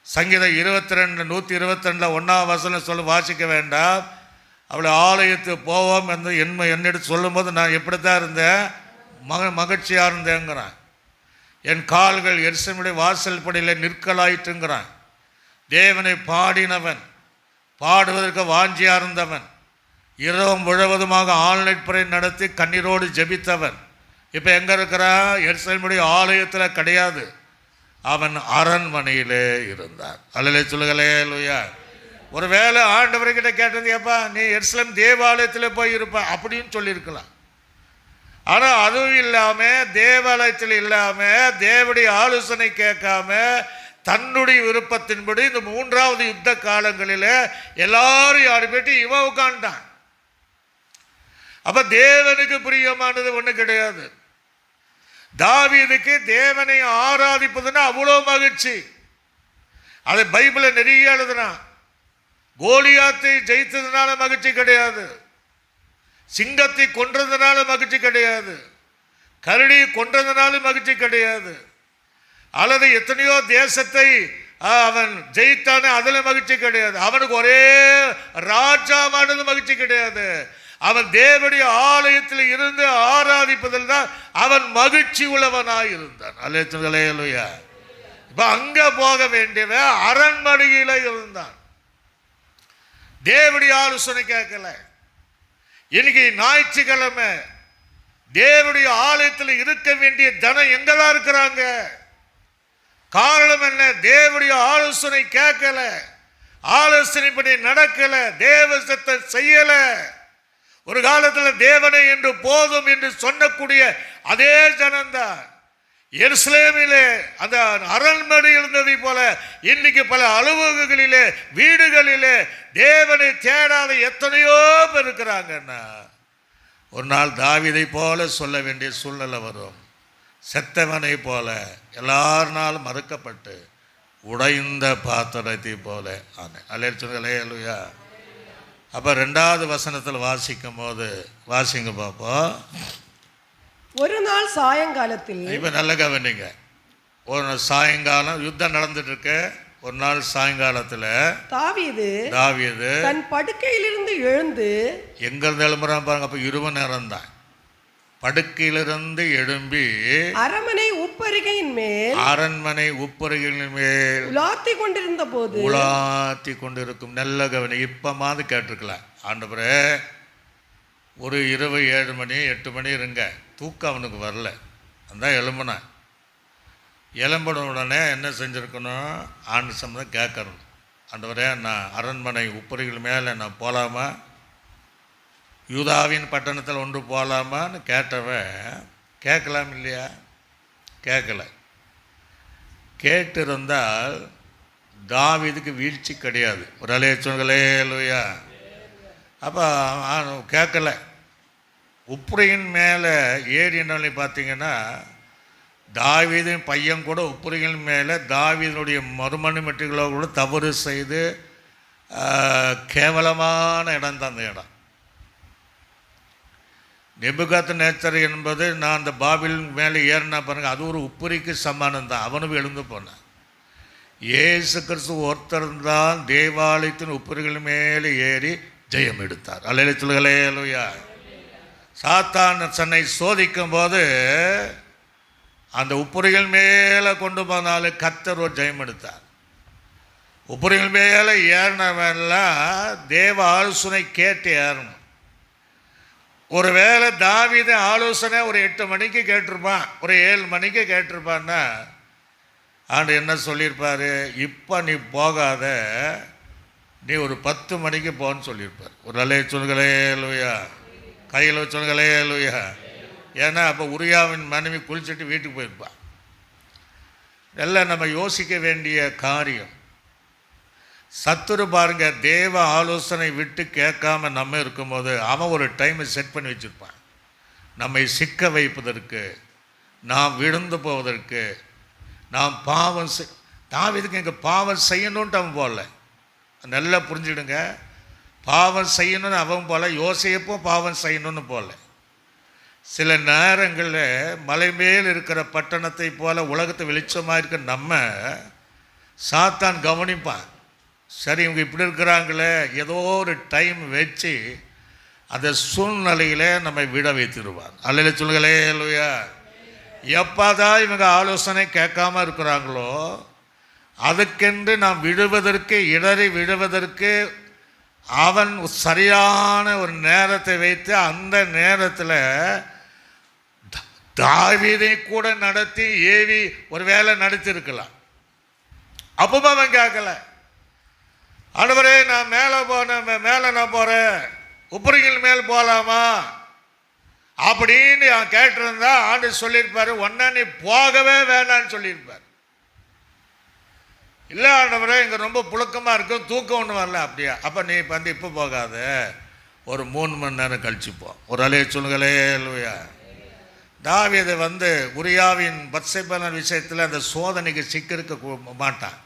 Speaker 2: சங்கீதம் 22 122 1ஆம் வசனம் சொல்ல வாசிக்க வேண்டாம். அவளை ஆலயத்துக்கு போவோம் என்று என்னிடம் சொல்லும்போது நான் எப்படித்தான் இருந்தேன், மகிழ்ச்சியாக இருந்தேங்கிறான். என் கால்கள் எருசலேமுடைய வாசல் படியில் நிற்கலாயிட்டுங்கிறான். தேவனை பாடினவன், பாடுவதற்கு வாஞ்சியாக இருந்தவன், இரவும் முழுவதுமாக ஆன்லைன் பிரே நடத்தி கண்ணீரோடு ஜெபித்தவன் இப்போ எங்கே இருக்கிறான்? எருசலேமுடைய ஆலயத்தில் கிடையாது, அவன் அரண்மனையிலே இருந்தான். அல்லேலூயா. ஒரு வேளை ஆண்டவர்கிட்ட கேட்டது, ஏப்பா நீ எருசலேம் தேவாலயத்தில் போய் இருப்ப அப்படின்னு சொல்லியிருக்கலாம். ஆனால் அதுவும் இல்லாமல், தேவாலயத்தில் இல்லாமல், தேவனுடைய ஆலோசனை கேட்காம தன்னுடைய விருப்பத்தின்படி இந்த 3வது யுத்த காலங்களில் எல்லாரும் யாரு போயிட்டு இவன் உட்காண்டான். அப்ப தேவனுக்கு பிரியமானது ஒண்ணு கிடையாது. தாவீதுக்கு தேவனை ஆராதிப்பதுன்னா அவ்வளோ மகிழ்ச்சி. அதை பைபிள நிறைய எழுதுனான். கோலியாத்தை ஜெயித்ததுனால மகிழ்ச்சி கிடையாது, சிங்கத்தை கொன்றதுனால மகிழ்ச்சி கிடையாது, கரடி கொன்றதுனால மகிழ்ச்சி கிடையாது, அல்லது எத்தனையோ தேசத்தை அவன் ஜெயித்தானே அதுல மகிழ்ச்சி கிடையாது. அவனுக்கு ஒரே ராஜாவானது மகிழ்ச்சி கிடையாது. அவன் தேவனுடைய ஆலயத்தில் இருந்து ஆராதிப்பதில் தான் அவன் மகிழ்ச்சி உள்ளவனாய் இருந்தான். அல்லேலூயா. இப்ப அங்க போக வேண்டியவன் அரண்மனையில இருந்தான். தேவனுடைய ஆலோசனை கேட்கல. இன்னைக்கு ஞாயிற்றுக்கிழமை தேவனுடைய ஆலயத்தில் இருக்க வேண்டிய ஜனம் எங்கதான் இருக்கிறாங்க? காரணம் என்ன? தேவனுடைய ஆலோசனை கேட்கல, ஆலோசனைப்படி நடக்கல, தேவ சித்தம் செய்யல. ஒரு காலத்தில் தேவனை என்று போதும் என்று சொல்லக்கூடிய அதே ஜனம்தான் எருசலேமிலே அந்த அரண்மனை இருந்ததை போல இன்னைக்கு பல அலுவலகங்களிலே வீடுகளிலே தேவனை தேடாத எத்தனையோ பேர் இருக்கிறாங்கன்னா, ஒரு நாள் தாவீதை போல சொல்ல வேண்டிய சூழ்நிலை வரும். செத்தவனை போல எல்லாருனாலும் மறுக்கப்பட்டு உடைந்த பாத்திரத்தை போல ஆனேன். அல்லேலூயா. அப்ப 2வது வசனத்தில் வாசிக்கும் போது வாசிங்க பார்ப்போம்.
Speaker 4: ஒரு நாள் சாயங்காலத்தில்,
Speaker 2: இப்ப நல்ல கவனிங்க, ஒரு சாயங்காலம் யுத்தம் நடந்துட்டு இருக்கு. ஒரு நாள் சாயங்காலத்துல தாவீது
Speaker 4: தன் படுக்கையிலிருந்து எழுந்து,
Speaker 2: எங்க இருந்து எழும்புறான் பாருங்க. அப்ப 20 நேரம் தான் படுக்கையிலிருந்து எழும்பி
Speaker 4: அரண்மனை உப்பருகையின் மேல் உலாத்தி
Speaker 2: கொண்டிருக்கும். நல்ல கவனி. இப்பமாவது கேட்டிருக்கலாம், ஆண்டவரே ஒரு 7 மணி 8 மணி இருங்க, தூக்கம் அவனுக்கு வரல, அந்த எழும்புனான். எழும்பின உடனே என்ன செஞ்சுருக்கணும்? ஆண்டு சம்பந்தம் கேட்கணும். ஆண்டவரே நான் அரண்மனை உப்பரிகள் மேலே நான் போகலாமா, யூதாவின் பட்டணத்தில் ஒன்று போகலாமான்னு கேட்டவன் கேட்கலாம் இல்லையா? கேட்கல. கேட்டிருந்தால் தாவீதுக்கு வீழ்ச்சி கிடையாது. ஒரு அல்லேலூயா. அப்போ கேட்கல. உப்புரையின் மேலே ஏறினவனை பார்த்தீங்கன்னா, தாவீதின் பையன் கூட உப்புரையின் மேலே தாவீதினுடைய மறுமணிமட்டுகளோ கூட தவறு செய்து கேவலமான இடம் தான் அந்த இடம். நெபுகாத்நேச்சர் என்பது நான் அந்த பாபில் மேலே ஏறினா பாருங்க, அது ஒரு உப்புரிக்கு சமானம் தான். அவனும் எழுந்து போனான். இயேசு கிறிஸ்து ஒருத்தர் தான் தேவாலயத்தின் உப்புரிகள் மேலே ஏறி ஜெயம் எடுத்தார். அல்லேலூயா. சாத்தான் தன்னை சோதிக்கும் போது அந்த உப்புரிகள் மேலே கொண்டு போனாலும் கர்த்தர் ஒரு ஜெயம் எடுத்தார். உப்புரிகள் மேலே ஏறினவெல்லாம் தேவ ஆலோசனை கேட்டு ஏறணும். ஒருவேளை தாவீது ஆலோசனை ஒரு 8 மணிக்கு கேட்டிருப்பான், ஒரு 7 மணிக்கு கேட்டிருப்பான்னா ஆண்டு என்ன சொல்லியிருப்பார்? இப்போ நீ போகாத, நீ ஒரு 10 மணிக்கு போன்னு சொல்லியிருப்பார். ஒரு அல்லேலூயா. கையில் சொல்லுங்களேலூயா. ஏன்னா அப்போ உரியாவின் மனைவி குளிச்சுட்டு வீட்டுக்கு போயிருப்பான். எல்லாம் நம்ம யோசிக்க வேண்டிய காரியம். சத்துரு பாருங்க, தேவ ஆலோசனை விட்டு கேட்காம நம்ம இருக்கும்போது அவன் ஒரு டைமை செட் பண்ணி வச்சுருப்பான். நம்மை சிக்க வைப்பதற்கு, நாம் விழுந்து போவதற்கு, நாம் பாவம் தாவீதுக்கு இங்கே பாவம் செய்யணுன்ட்டு அவன் போகல. நல்லா புரிஞ்சுடுங்க. பாவம் செய்யணும்னு அவன் போல, யோசேப்பும் பாவம் செய்யணும்னு போகல. சில நேரங்களில் மலை மேல் இருக்கிற பட்டணத்தை போல உலகத்தை வெளிச்சமாக இருக்க நம்ம சாத்தான் கவனிப்பான். சரி, இவங்க இப்படி இருக்கிறாங்களே, ஏதோ ஒரு டைம் வச்சு அந்த சூழ்நிலையில் நம்மை விட வைத்திருவார். அல்ல சொல்லுங்களே இல்லையா? எப்போதான் இவங்க ஆலோசனை கேட்காம இருக்கிறாங்களோ அதுக்கென்று நாம் விழுவதற்கு, இடறி விழுவதற்கு அவன் சரியான ஒரு நேரத்தை வைத்து அந்த நேரத்தில் தாவீதை கூட நடத்தி ஏவி ஒரு வேலை நடத்தியிருக்கலாம். அப்பவும் அவன் கேட்கல. ஆண்டவரே, நான் மேலே போகிறேன், உப்பரிகள் மேல் போகலாமா அப்படின்னு அவன் கேட்டிருந்தா ஆண்டு சொல்லியிருப்பாரு, ஒன்னா நீ போகவே வேண்டான்னு சொல்லியிருப்பார். இல்லை ஆண்டவரே, இங்கே ரொம்ப புழுக்கமாக இருக்கும், தூக்கம் ஒன்று வரல. அப்படியா? அப்போ நீ இப்போ போகாத, ஒரு 3 மணி நேரம் கழிச்சு போ. ஒரு அலையை சொல்லுங்களே இல்லையா? தாவீது உரியாவின் பத்சேபாவின் விஷயத்தில் அந்த சோதனைக்கு சிக்கிருக்க மாட்டான்.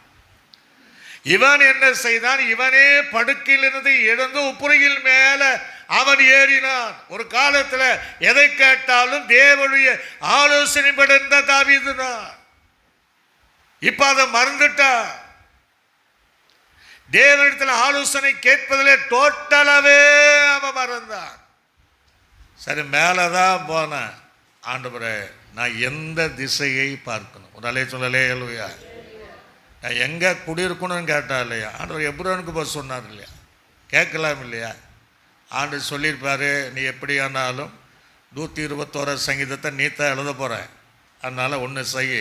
Speaker 2: இவன் என்ன செய்தான்? இவனே படுக்கையிலிருந்து எழுந்து உப்புரையில் மேலே அவன் ஏறினான். ஒரு காலத்தில் எதை கேட்டாலும் தேவனுடைய ஆலோசனைப்படி இருந்த தாவீது தான். இப்ப அதை மறந்துட்டா. தேவனிடத்தில் ஆலோசனை கேட்பதிலே டோட்டலாவே அவன் மறந்தான். சரி, மேலதான் போனேன். ஆண்டவரே, நான் எந்த திசையை பார்க்கணும்? ஒரு அலையை சொல்லலே இல்லையா? நான் எங்கே குடியிருக்கணும்னு கேட்டா இல்லையா? ஆண்டவர் எப்ரோனுக்கு போய் சொன்னார் இல்லையா? கேட்கலாம் இல்லையா? ஆண்டு சொல்லியிருப்பாரு, நீ எப்படியானாலும் 121 சங்கீதத்தை நீத்தான் எழுத போகிறேன், அதனால் ஒன்று செய்ய,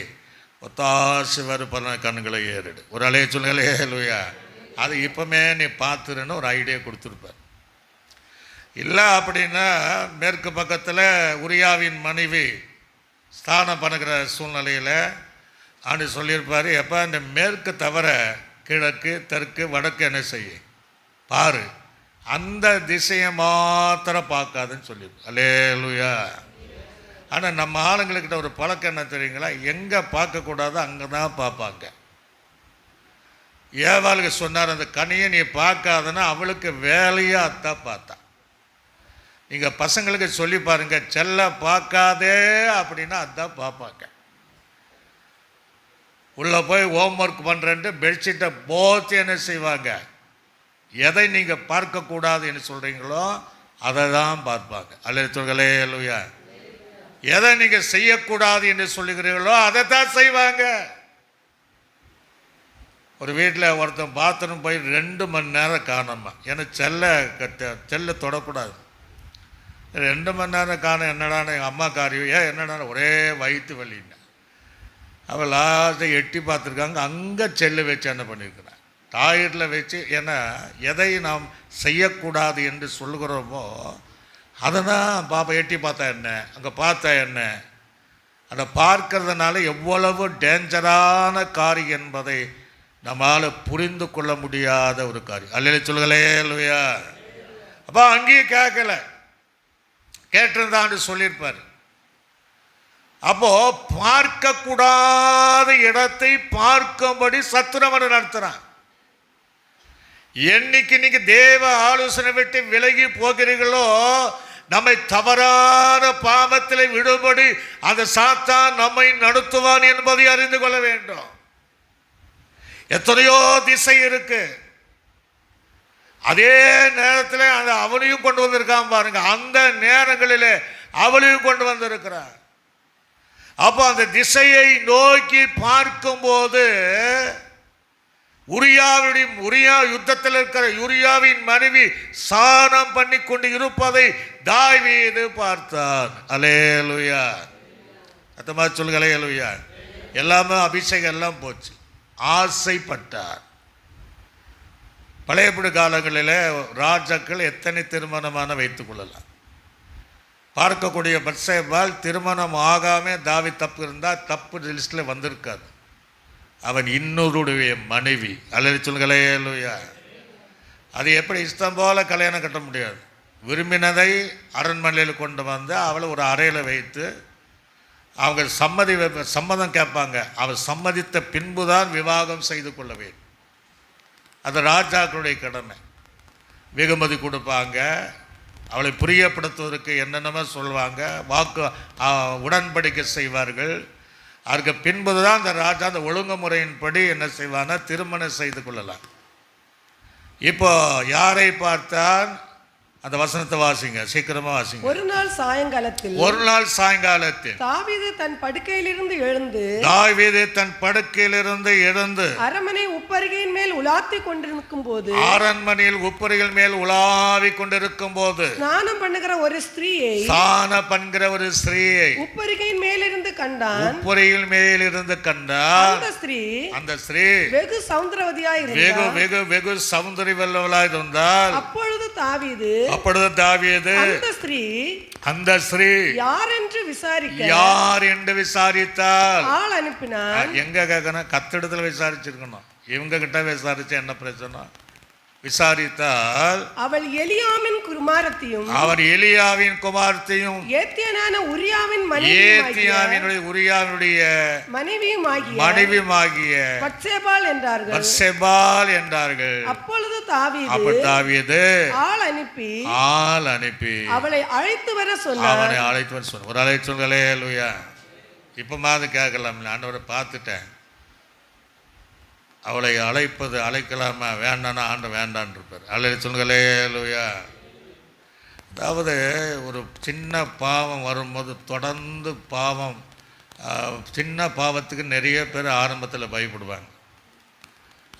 Speaker 2: ஒத்தாசி வறுப்பன கண்ணுகளை ஏறிடு. ஒரு அலையை சொல்லுங்களே இல்லையா? அது இப்போமே நீ பார்த்துருன்னு ஒரு ஐடியா கொடுத்துருப்பார். இல்லை அப்படின்னா மேற்கு பக்கத்தில் உரியாவின் மனைவி ஸ்தானம் பண்ணுகிற சூழ்நிலையில் ஆண்டு சொல்லியிருப்பார், எப்போ இந்த மேற்கு தவிர கிழக்கு, தெற்கு, வடக்கு என்ன செய்ய பாரு, அந்த திசையை மாத்திரம் பார்க்காதுன்னு சொல்லியிருப்பார். அல்லேலூயா. ஆனால் நம்ம ஆளுங்கள்கிட்ட ஒரு பழக்கம் என்ன தெரியுங்களா? எங்கே பார்க்கக்கூடாதோ அங்கே தான் பார்ப்பாங்க. ஏவாளுக்கு சொன்னார், அந்த கனியை நீ பார்க்காதன்னா அவளுக்கு வேலையாக அத்தான் பார்த்தா. நீங்கள் பசங்களுக்கு சொல்லி பாருங்க, செல்ல பார்க்காதே அப்படின்னா அதான் பார்ப்பாங்க. உள்ளே போய் ஹோம் ஒர்க் பண்ணுறேன்ட்டு பெட்ஷீட்டை போத்து என்ன செய்வாங்க? எதை நீங்கள் பார்க்கக்கூடாது என்று சொல்கிறீங்களோ அதை தான் பார்ப்பாங்க. அல்லது சொல்களே இல்லையா? எதை நீங்கள் செய்யக்கூடாது என்று சொல்லுகிறீர்களோ அதை தான் செய்வாங்க. ஒரு வீட்டில் ஒருத்தன் பாத்ரூம் போய் 2 மணி நேரம் காணாமா. ஏன்னா செல்ல தொடக்கூடாது. 2 மணி நேரம் காணும். என்னடான எங்கள் அம்மா காரியம், ஏன் என்னடான ஒரே வயிற்று வலின்னு அவள் லாஸ்ட்டை எட்டி பார்த்துருக்காங்க. அங்கே செல்லு வச்சு என்ன பண்ணியிருக்கிறான், டாய்லெட்டில் வச்சு. ஏன்னா எதை நாம் செய்யக்கூடாது என்று சொல்லுகிறோமோ அதை தான் பாப்பா எட்டி பார்த்தா என்ன, அங்கே பார்த்தா என்ன, அதை பார்க்கறதுனால எவ்வளவு டேஞ்சரான காரியம் என்பதை நம்மால் புரிந்து கொள்ள முடியாத ஒரு காரியம். அல்ல சொல்லுங்களே இல்லையா? அப்போ அங்கேயும் கேட்கல, கேட்டிருந்தான்னு சொல்லியிருப்பார். அப்போ பார்க்கக்கூடாத இடத்தை பார்க்கும்படி சத்துருவன் நடத்துறான். என்னைக்கு நீங்க தேவ ஆலோசனை விட்டு விலகி போகிறீர்களோ நம்மை தவறான பாவத்தில் விடுபடி அந்த சாத்தான் நம்மை நடத்துவான் என்பதை அறிந்து கொள்ள வேண்டும். எத்தனையோ திசை இருக்கு. அதே நேரத்தில் அந்த அவனையும் கொண்டு வந்திருக்கான் பாருங்க. அந்த நேரங்களில் அவளையும் கொண்டு வந்திருக்கிறார். அப்போ அந்த திசையை நோக்கி பார்க்கும்போது உரியா யுத்தத்தில் இருக்கிற உரியாவின் மனைவி சானம் பண்ணி கொண்டு இருப்பதை தாவீது பார்த்தான். அல்லேலூயா. அத்தமா சொல்லுங்க அல்லேலூயா. எல்லாமே அபிஷேகம் எல்லாம் போச்சு. ஆசைப்பட்டார். பழையபடி காலங்களில் ராஜாக்கள் எத்தனை திருமணமான வைத்துக் கொள்ளலாம். பார்க்கக்கூடிய பத்சேபாள் திருமணம் ஆகாமல் தாவீது தப்பு இருந்தால் தப்பு லிஸ்ட்டில் வந்திருக்காது. அவன் இன்னொருடைய மனைவி. அல்லது சொல்லுங்களே இல்லையா? அது எப்படி இஷ்டம் போல கல்யாணம் கட்ட முடியாது. விரும்பினதை அரண்மனையில் கொண்டு வந்து அவளை ஒரு அறையில் வைத்து அவங்க சம்மதம் கேட்பாங்க. அவர் சம்மதித்த பின்புதான் விவாகம் செய்து கொள்ள வேண்டும். அது ராஜாக்களுடைய கடமை. வெகுமதி கொடுப்பாங்க, அவளை பிரியப்படுத்துவதற்கு என்னென்னமோ சொல்லுவாங்க, வாக்கு உடன்படிக்கை செய்வார்கள். அதுக்கு பின்புதான் அந்த ராஜா அந்த ஒழுங்குமுறையின்படி என்ன செய்வானா திருமணம் செய்து கொள்ளலாம். இப்போ யாரை பார்த்தான்? அந்த வசனத்தை வாசிங்க, சீக்கிரமா வாசிங்க.
Speaker 4: ஒரு நாள் சாயங்காலத்தில்
Speaker 2: தாவீது தன் படுக்கையிலிருந்து எழுந்து
Speaker 4: அரண்மனை உப்பரிகையின் மேல் உலாத்தி கொண்டிருக்கும் போது
Speaker 2: அரண்மனையில் உப்பரிகள் மேல் உலாவிக் கொண்டிருக்கும் போது
Speaker 4: ஸ்நானம் பண்ணுகிற ஒரு ஸ்திரீயை உப்பரிகையின் மேலிருந்து கண்டான். அந்த ஸ்திரீ வெகு சௌந்தரவதியாய் இருந்தாள்.
Speaker 2: வெகு சௌந்தரியவதியாய் இருந்தால்
Speaker 4: அப்பொழுது தாவீது
Speaker 2: அந்த ஸ்திரீ யார் என்று விசாரித்தால்
Speaker 4: ஆள் அனுப்பினான்.
Speaker 2: எங்க கேட்கணும்? கத்திடத்துல விசாரிச்சிருக்கணும். இவங்க கிட்ட விசாரிச்சா என்ன பிரச்சனை? விசாரித்தால்
Speaker 4: அவர் எலியாவின் குமாரத்தையும்
Speaker 2: ஏத்தியானான உரியாவினுடைய மனைவியுமாகிய
Speaker 4: பத்சேபாள்
Speaker 2: என்றார்கள்.
Speaker 4: அப்பொழுது
Speaker 2: தாவீது
Speaker 4: ஆள் அனுப்பி அவளை அழைத்து வர சொன்னார்.
Speaker 2: ஒரு அழைத்து சொல்களே. அல்லேலூயா. இப்ப மாதிரி கேட்கலாம், ஆண்டவரை பார்த்துட்டேன், அவளை அழைக்கலாமா வேண்டானா ஆண்டு வேண்டான் இருப்பார். அல்லேலூயா சொல்களே. அல்லேலூயா. அதாவது ஒரு சின்ன பாவம் வரும்போது தொடர்ந்து சின்ன பாவத்துக்கு நிறைய பேர் ஆரம்பத்தில் பயப்படுவாங்க.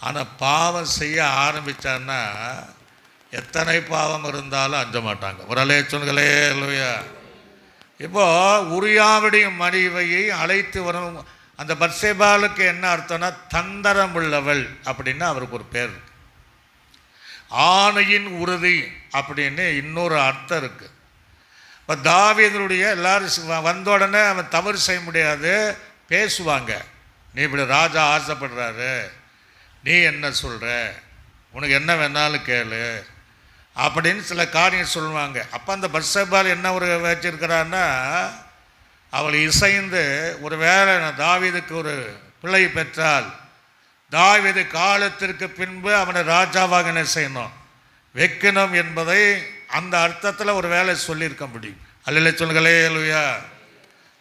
Speaker 2: ஆனால் பாவம் செய்ய ஆரம்பித்தான்னா எத்தனை பாவம் இருந்தாலும் அஞ்ச மாட்டாங்க. ஒரு அலேச்சன்களே. அல்லேலூயா. இப்போ உரியாவுடைய மனைவியை அழைத்து வரும் அந்த பத்சேபாளுக்கு என்ன அர்த்தம்னா தந்தரம் உள்ளவள் அப்படின்னு அவருக்கு ஒரு பேர் இருக்கு. ஆணையின் உறுதி அப்படின்னு இன்னொரு அர்த்தம் இருக்கு. இப்போ தாவீதுடைய எல்லாரும் வந்த உடனே அவன் தவறு செய்ய முடியாது, பேசுவாங்க. நீ இப்படி ராஜா ஆசைப்படுறாரு, நீ என்ன சொல்கிற, உனக்கு என்ன வேணாலும் கேளு அப்படின்னு சில காரியம் சொல்லுவாங்க. அப்போ அந்த பத்சேபாள் என்ன ஒரு வச்சிருக்கிறான்னா, அவள் இசைந்து ஒரு வேளை தாவீதுக்கு ஒரு பிள்ளை பெற்றால் தாவீது காலத்திற்கு பின்பு அவனை ராஜாவாக என்ன செய்யணும், வைக்கணும் என்பதை அந்த அர்த்தத்தில் ஒரு வேலை சொல்லியிருக்க முடியும். அல்லேலூயா சொல்களே. அல்லேலூயா.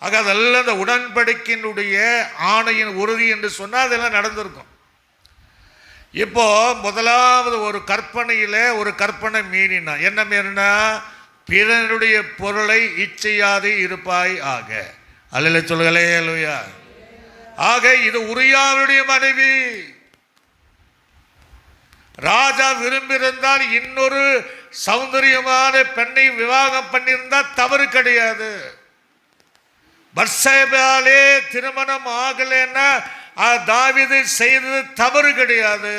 Speaker 2: ஆக அதெல்லாம் அந்த உடன்படிக்கையினுடைய ஆணையின் உறுதி என்று சொன்னால் அதெல்லாம் நடந்திருக்கும். இப்போ முதலாவது ஒரு கற்பனையில் ஒரு கற்பனை மீறினா என்ன மீறினா, பிறனுடைய பொருளை இச்சையாது இருப்பாய் ஆக. அல்லேலூயா சொல்களே. அல்லேலூயா. ஆக இது உரியாவுடைய மனைவி. ராஜா விரும்பியிருந்தால் இன்னொரு சௌந்தரியமான பெண்ணை விவாகம் பண்ணியிருந்தால் தவறு கிடையாது. பத்சேபாளே திருமணம் ஆகலைன்னா தாவீது செய்தது தவறு கிடையாது.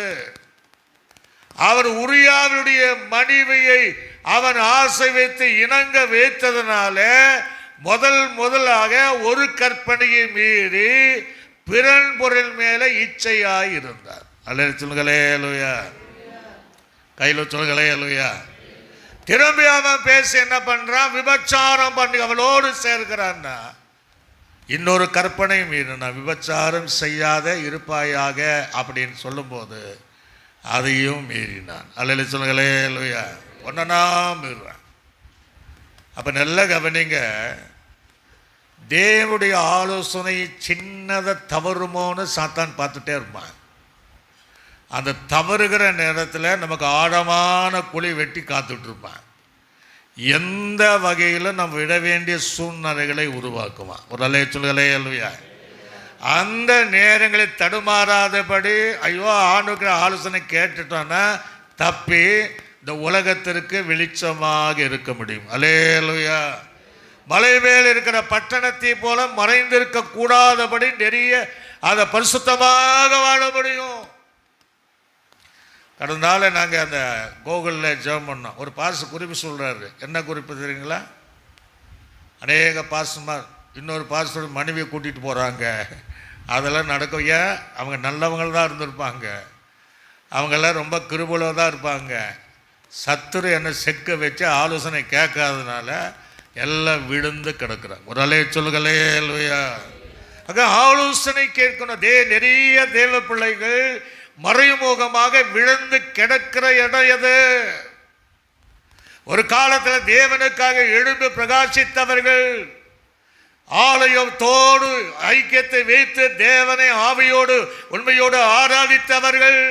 Speaker 2: அவர் உரியாவுடைய மனைவியை அவன் ஆசை வைத்து இணங்க வைத்ததனால முதலாக ஒரு கற்பனையை மீறி பிறன் பொருள் மேல இச்சையாய் இருந்தார். அல்லேலூயா சொல்களே. அல்லேலூயா. கையில சொல்களே. அல்லேலூயா. திரும்பி அவன் பேசி என்ன பண்றான், விபச்சாரம் பண்ணி அவளோடு சேர்க்கிறான்னா இன்னொரு கற்பனை மீறினா விபச்சாரம் செய்யாத இருப்பாயாக அப்படின்னு சொல்லும்போது அதையும் மீறினான். அல்லேலூயா சொல்களே. அல்லேலூயா. ஒன்னா மீறான். அப்ப நல்ல கவனிங்க, தேவனுடைய ஆலோசனை சின்னதை தவறுமோன்னு சாத்தான் பார்த்துட்டே இருப்பான். அந்த தவறுகிற நேரத்தில் நமக்கு ஆழமான குழி வெட்டி காத்துட்டு இருப்பான். எந்த வகையில் நம்ம விட வேண்டிய சூழ்நிலைகளை உருவாக்குவான். ஒரு அல்லேலூயா. அல்லேலூயா. அந்த நேரங்களில் தடுமாறாதபடி ஐயோ ஆண்டுக்கிற ஆலோசனை கேட்டுட்டோன்னா தப்பி இந்த உலகத்திற்கு வெளிச்சமாக இருக்க முடியும். அல்லேலூயா. மலை மேல் இருக்கிற பட்டணத்தை போல மறைந்திருக்க கூடாதபடி நிறைய அதை பரிசுத்தமாக வாழ முடியும். கடந்த நாள் நாங்கள் அந்த கோகுலில் ஜெபம் பண்ணோம். ஒரு பாச குறிப்பு சொல்கிறாரு. என்ன குறிப்பு தெரியுங்களா? அநேக பாசமாக இன்னொரு பாசத்தோட மனைவியை கூட்டிகிட்டு போகிறாங்க. அதெல்லாம் நடக்கும். ஏன்? அவங்க நல்லவங்க தான் இருந்திருப்பாங்க, அவங்கெல்லாம் ரொம்ப கிருபையில் தான் இருப்பாங்க. சத்துரு என்ன செக்க வச்சு ஆலோசனை கேட்காதனால எல்லாம் விழுந்து கிடக்கிறாங்க. ஒரு அலைய சொல்லுகளே இல்லையா? ஆக ஆலோசனை கேட்கணும். நிறைய தேவ பிள்ளைகள் மறைமுகமாக விழுந்து கிடக்கிற இடம் எது? ஒரு காலத்தில் தேவனுக்காக எழுந்து பிரகாசித்தவர்கள், ஆலயத்தோடு ஐக்கியத்தை வைத்து தேவனை ஆவியோடு உண்மையோடு ஆராதித்தவர்கள்,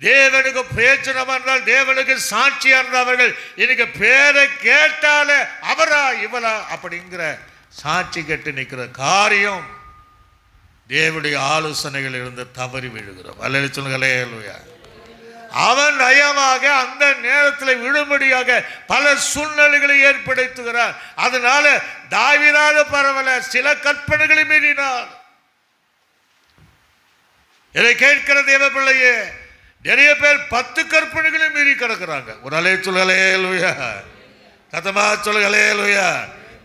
Speaker 2: தேவனுக்கு பிரயோஜனம் என்றால் தேவனுக்கு சாட்சியா இருந்தவர்கள், இன்னைக்கு பேரை கேட்டாலே அவரா இவரா அப்படிங்கிற சாட்சி கட்டு நிற்கிற காரியம் தேவனுடைய ஆலோசனைகள் இருந்து தவறி விழுகிறோம். அல்லேலூயா சொல்லுங்களே. அவன் நயமாக அந்த நேரத்தில் விழும்படியாக பல சூழ்நிலைகளை ஏற்படுத்துகிறார். அதனால தாவீதாக பரவல சில கற்பனைகளை மீறினார். இதை கேட்கிற தேவ பிள்ளையே, நிறைய பேர் 10 கற்பனைகளை மீறி கிடக்கிறாங்க. ஒரு அலைய சொல்லுங்களேலுயா, கதமா சொல்லுங்களேலுயா,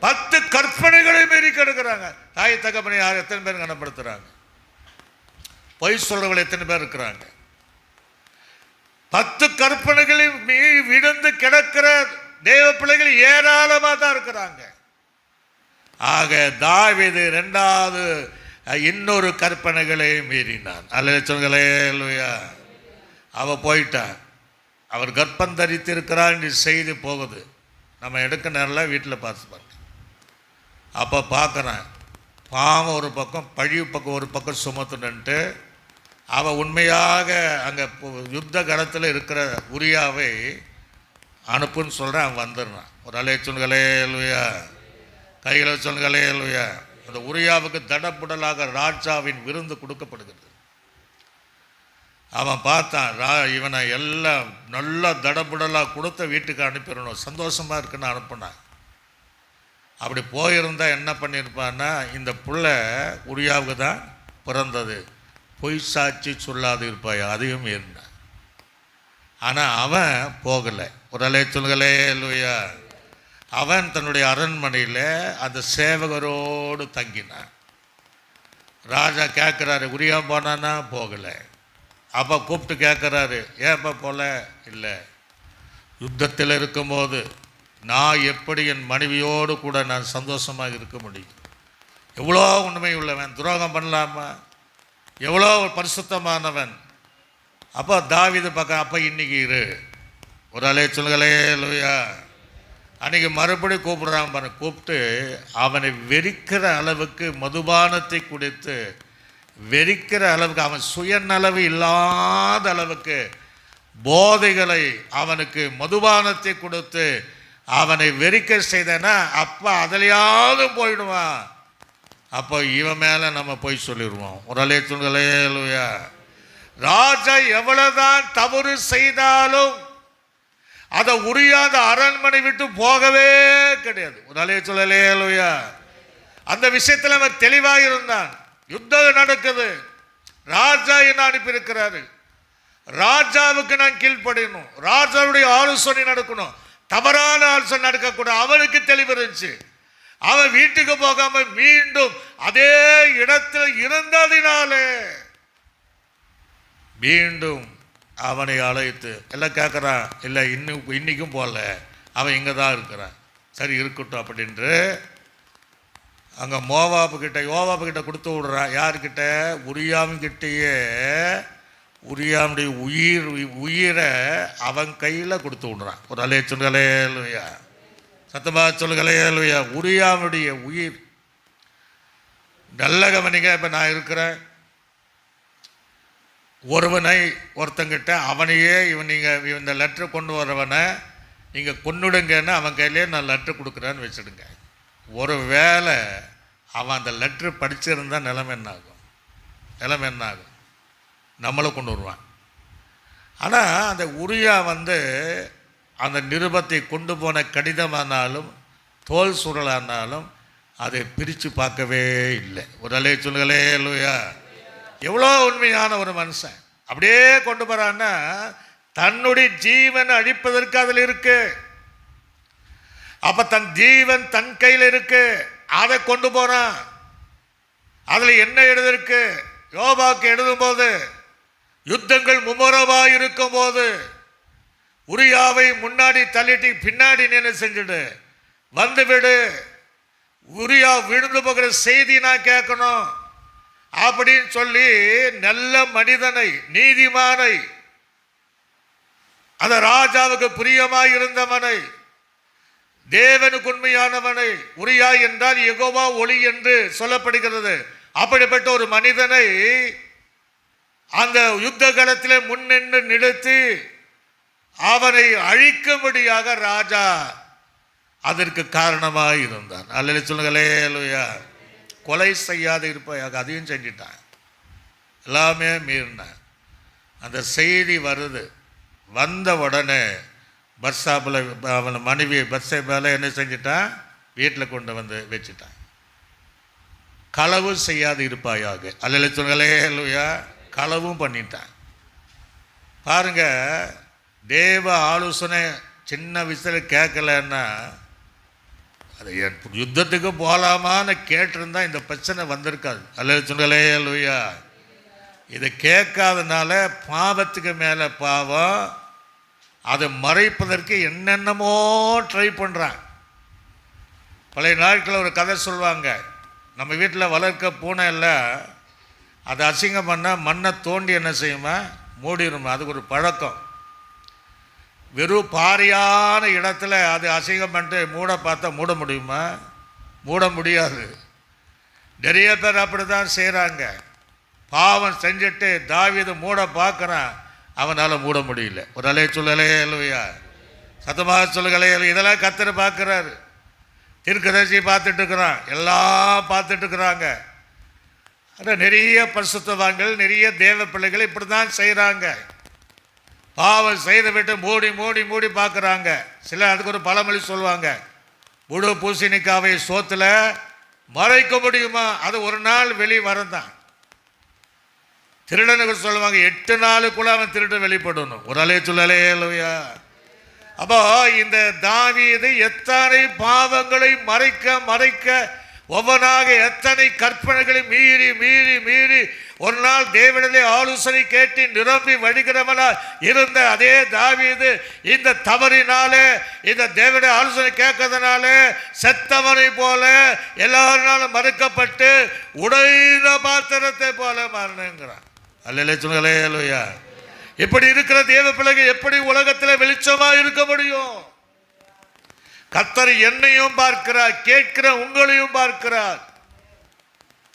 Speaker 2: 10 கற்பனைகளை மீறி கிடக்கிறாங்க. தாய் தகப்பனை யார் எத்தனை பேர் கனப்படுத்துறாங்க? பொய் சொல்றவர்கள் எத்தனை பேர் இருக்கிறாங்க? 10 கற்பனைகளில் விழுந்து கிடக்கிற தேவ பிள்ளைகள் ஏராளமாக தான் இருக்கிறாங்க. ஆக தாவீது 2வது இன்னொரு கற்பனைகளை மீறினான். அல்ல சொல்லுங்களேலுயா. அவ போயிட்டான். அவர் கர்ப்பம் தரித்து இருக்கிறார் செய்தி போகுது. நம்ம எடுக்க நேரில் வீட்டில் பார்த்து அப்போ பார்க்குறேன், பாவம் ஒரு பக்கம் பழி பக்கம் ஒரு பக்கம் சுமத்துன்ட்டு அவள் உண்மையாக அங்கே யுத்த காலத்தில் இருக்கிற உரியாவை அனுப்புன்னு சொல்கிறேன். அவன் வந்துடுறான். ஒரு அலைய சொல்லுங்களே இல்லையா, கைகளை சொல்லுங்களே இல்லையா. அந்த உரியாவுக்கு தடப்புடலாக ராஜாவின் விருந்து கொடுக்கப்படுகிறது. அவன் பார்த்தான், இவனை எல்லாம் நல்லா தடப்புடலாக கொடுத்த வீட்டுக்கு அனுப்பிடணும், சந்தோஷமாக இருக்குன்னு அனுப்புனான். அப்படி போயிருந்தால் என்ன பண்ணியிருப்பான்னா, இந்த பிள்ளை உரியாவுக்கு தான் பிறந்தது, பொய் சாட்சி சொல்லாது இருப்பாய், அதையும் இருந்தான். ஆனால் அவன் போகலை. ஒரு அலைய சொல்லுங்களே இல்லையா. அவன் தன்னுடைய அரண்மனையில் அந்த சேவகரோடு தங்கினான். ராஜா கேட்குறாரு, உரியா போனான்னா போகலை. அப்போ கூப்பிட்டு கேட்குறாரு, ஏப்பா போல? இல்லை, யுத்தத்தில் இருக்கும்போது நான் எப்படி என் மனைவியோடு கூட நான் சந்தோஷமாக இருக்க முடியும்? எவ்வளோ உண்மை உள்ளவன், துரோகம் பண்ணலாமா? எவ்வளோ பரிசுத்தமானவன். அப்போ தாவீது பக்கம், அப்போ இன்னைக்கு இரு. ஒரு அலைய சொல்லுங்களே இல்லையா. அன்றைக்கி மறுபடியும் கூப்பிடுறான் பாரு. கூப்பிட்டு அவனை வெறிக்கிற அளவுக்கு மதுபானத்தை குடித்து வெறிக்கிற அளவுக்கு, அவன் சுயநலவு இல்லாத அளவுக்கு போதைகளை அவனுக்கு மதுபானத்தை கொடுத்து அவனை வெறிக்க செய்தனா, அப்போ அதிலையாவது போயிடுவான். அப்போ இவன் மேலே நம்ம போய் சொல்லிடுவோம். ஒரு அலைய சொல்லுங்களே இல்லையா. ராஜா எவ்வளவுதான் தவறு செய்தாலும் அதை உரியாத அரண்மனை விட்டு போகவே கிடையாது. ஒரு அலைய சொல்லலே இல்லையா. அந்த விஷயத்தில் அவன் தெளிவாக இருந்தான். யுத்தம் நடக்குது, ராஜா என்ன அனுப்பியிருக்கிறாரு, ராஜாவுக்கு நான் கீழ்ப்படியணும், ராஜாவுடைய ஆலோசனை நடக்கணும், தவறான ஆலோசனை நடக்கக்கூடாது. அவனுக்கு தெளிவு இருந்துச்சு. அவன் வீட்டுக்கு போகாம மீண்டும் அதே இடத்தில் இருந்ததினாலே மீண்டும் அவனை அழைத்து எல்லாம் கேட்குறான். இல்லை, இன்னைக்கும் போகல, அவன் இங்கே தான் இருக்கிறான். சரி இருக்கட்டும் அப்படின்ட்டு அங்கே யோவாபுக்கிட்ட கொடுத்து விடுறான். யாருக்கிட்ட? உரியாவுக்கிட்டேயே. உரியாவுடைய உயிரை அவன் கையில் கொடுத்து விடுறான். ஒரு அலைய சொல்லுங்களே இல்லையா, சத்தமா சொல்லுங்களே இல்லையா. உரியாவுடைய உயிர். நல்ல கவனிங்க. இப்போ நான் இருக்கிறேன், ஒருத்தங்கிட்ட அவனையே நீங்கள் இந்த லெட்ரு கொண்டு வரவனை நீங்கள் கொண்டுடுங்கன்னு அவன் கையிலே நான் லெட்ரு கொடுக்குறேன்னு வச்சுடுங்க. ஒரு வேளை அவன் அந்த லெட்ரு படிச்சிருந்தா நிலைமை என்ன ஆகும்? நம்மளை கொண்டு வருவான். ஆனால் அந்த உரியா அந்த நிருபத்தை கொண்டு போன கடிதமானாலும் தோல் சுருளானாலும் அதை பிரித்து பார்க்கவே இல்லை. ஒரு அலைய சொல்லுங்களே இல்லையா. எவ்வளோ உண்மையான ஒரு மனுஷன். அப்படியே கொண்டு போகிறான்னா தன்னுடைய ஜீவன் அழிப்பதற்கு அதில் இருக்கு. அப்போ தன் ஜீவன் தன் கையில் இருக்கு, அதை கொண்டு போகிறான். அதில் என்ன எழுதிருக்கு? யோபாக்கு எழுதும் போது யுத்தங்கள் மும்முரமாக இருக்கும் போது உரியாவை முன்னாடி தள்ளிட்டு பின்னாடி நின்று செஞ்சுடு வந்து விடு, உரியா விழுந்து போகிற செய்தி நான் கேட்கணும் அப்படின்னு சொல்லி நல்ல மனிதனை, நீதிமானை, அந்த ராஜாவுக்கு பிரியமாய் இருந்தவனை, தேவனுக்கு உண்மையானவனை, உரியா என்றால் யெகோவா ஒளி என்று சொல்லப்படுகிறது. அப்படிப்பட்ட ஒரு மனிதனை அந்த யுத்த களத்திலே முன்னின்று நிறுத்தி அவனை அழிக்கும்படியாக ராஜா அதற்கு காரணமாக இருந்தான். அல்லேலூயா சொல்லுங்களே. அல்லேலூயா. கொலை செய்யாத இருப்பாயாக, அதையும் செஞ்சிட்டான், எல்லாமே மீறினான். அந்த செய்தி வருது, வந்த உடனே பர்சாபில் அவன் மனைவி பர்சேபால என்ன செஞ்சிட்டான், வீட்டில் கொண்டு வந்து வச்சுட்டான். களவு செய்யாது இருப்பாயாக. அல்லேலூயா சொல்லுங்களே. அல்லேலூயா. களவும் பண்ணிட்டான். பாருங்க, தேவ ஆலோசனை சின்ன விஷயத்தில் கேட்கலன்னா அது யுத்தத்துக்கு போகலாமான்னு கேட்டிருந்தா இந்த பிரச்சனை வந்திருக்காது. அல்லேலூயா சொல்லுங்களே. அல்லேலூயா. இதை கேட்காதனால பாவத்துக்கு மேலே பாவம், அதை மறைப்பதற்கு என்னென்னமோ ட்ரை பண்ணுறான். பழைய நாட்களில் ஒரு கதை சொல்லுவாங்க. நம்ம வீட்டில் வளர்க்க பூனை இல்லை, அதை அசிங்கம் பண்ணால் மண்ணை தோண்டி என்ன செய்யுமா, மூடிடுமா. அதுக்கு ஒரு பழக்கம். வெறும் பாரியான இடத்துல அது அசிங்கம் பண்ணிட்டு மூட பார்த்தா மூட முடியுமா? மூட முடியாது. நிறைய பேர் அப்படி தான் செய்கிறாங்க. பாவம் செஞ்சுட்டு தாவீது மூட பார்க்குறான், அவனால் மூட முடியல. ஒரு அலைய சொல்லலே. அல்லேலூயா. சத்தமாக சொல்லுங்களே. இதெல்லாம் கர்த்தர் பார்க்குறாரு. தீர்க்கதரிசி பார்த்துட்டு இருக்கிறான், எல்லாம் பார்த்துட்டு இருக்கிறாங்க. ஆனால் நிறைய பரிசுத்தவான்கள், நிறைய தேவ பிள்ளைகள் இப்படி தான் செய்கிறாங்க. பாவம் செய்து விட்டு மூடி மூடி மூடி பார்க்குறாங்க. சில அதுக்கு ஒரு பழமொழி சொல்லுவாங்க, முழு பூசணிக்காவை சோத்தில் மறைக்க முடியுமா? அது ஒரு நாள் வெளி வரந்தான். திருடனுக்கு சொல்லுவாங்க, 8 நாளுக்குள்ள அவன் திருட்டு வெளிப்படணும். ஒரு அலைய சொல்லலே. அல்லேலூயா. அப்போ இந்த தாவீது எத்தனை பாவங்களை மறைக்க மறைக்க ஒவ்வொன்றாக எத்தனை கற்பனைகளை மீறி மீறி மீறி ஒரு நாள் தேவனிலே ஆலோசனை கேட்டு நிரம்பி வடிகிறவனா இருந்த அதே தாவீது இந்த தவறினாலே, இந்த தேவனுடைய ஆலோசனை கேட்கறதுனால செத்தவனை போல எல்லாருனாலும் மறுக்கப்பட்டு உடைந்த பாத்திரத்தை போல மாறினேங்கிறான். அல்லேலூயா சொல்லுங்களே. அல்லேலூயா. இப்படி இருக்கிற தேவ பிள்ளைகள் எப்படி உலகத்தில் வெளிச்சமா இருக்க முடியும்? கர்த்தர் என்னையும் பார்க்கிறார், கேட்கிற உங்களையும் பார்க்கிறார்,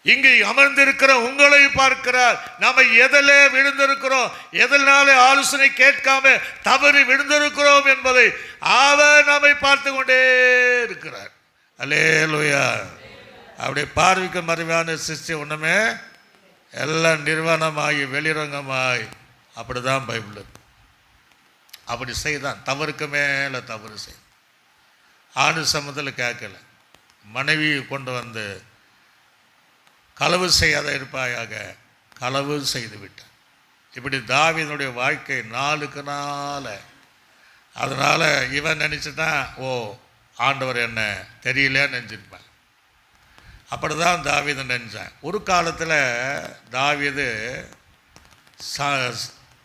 Speaker 2: இங்கு அமர்ந்திருக்கிற உங்களையும் பார்க்கிறார். நாம எதில் விழுந்திருக்கிறோம், எதனால ஆலோசனை கேட்காம தவறி விழுந்திருக்கிறோம் என்பதை அவர் நம்மை பார்த்து கொண்டே இருக்கிறார். அல்லேலூயா. அப்படி பார்வைக்கு மறைவான சிருஷ்டி ஒண்ணுமே எல்லாம் நிர்வாணமாகி வெளிரங்கமாய், அப்படிதான் பைபிள். அப்படி செய்தான், தவறுக்கு மேலே தவறு செய். ஆணு சமத்தில் கேட்கல, மனைவி கொண்டு வந்து களவு செய்யாத இருப்பாயாக, களவு செய்து விட்டான். இப்படி தாவீதுடைய வாழ்க்கை நாளுக்கு நாள். அதனால் இவன் நினச்சிட்டான், ஓ ஆண்டவர் என்ன தெரியலன்னு நினச்சிருப்பான். அப்படி தான் தாவீது நினச்சான். ஒரு காலத்தில் தாவீது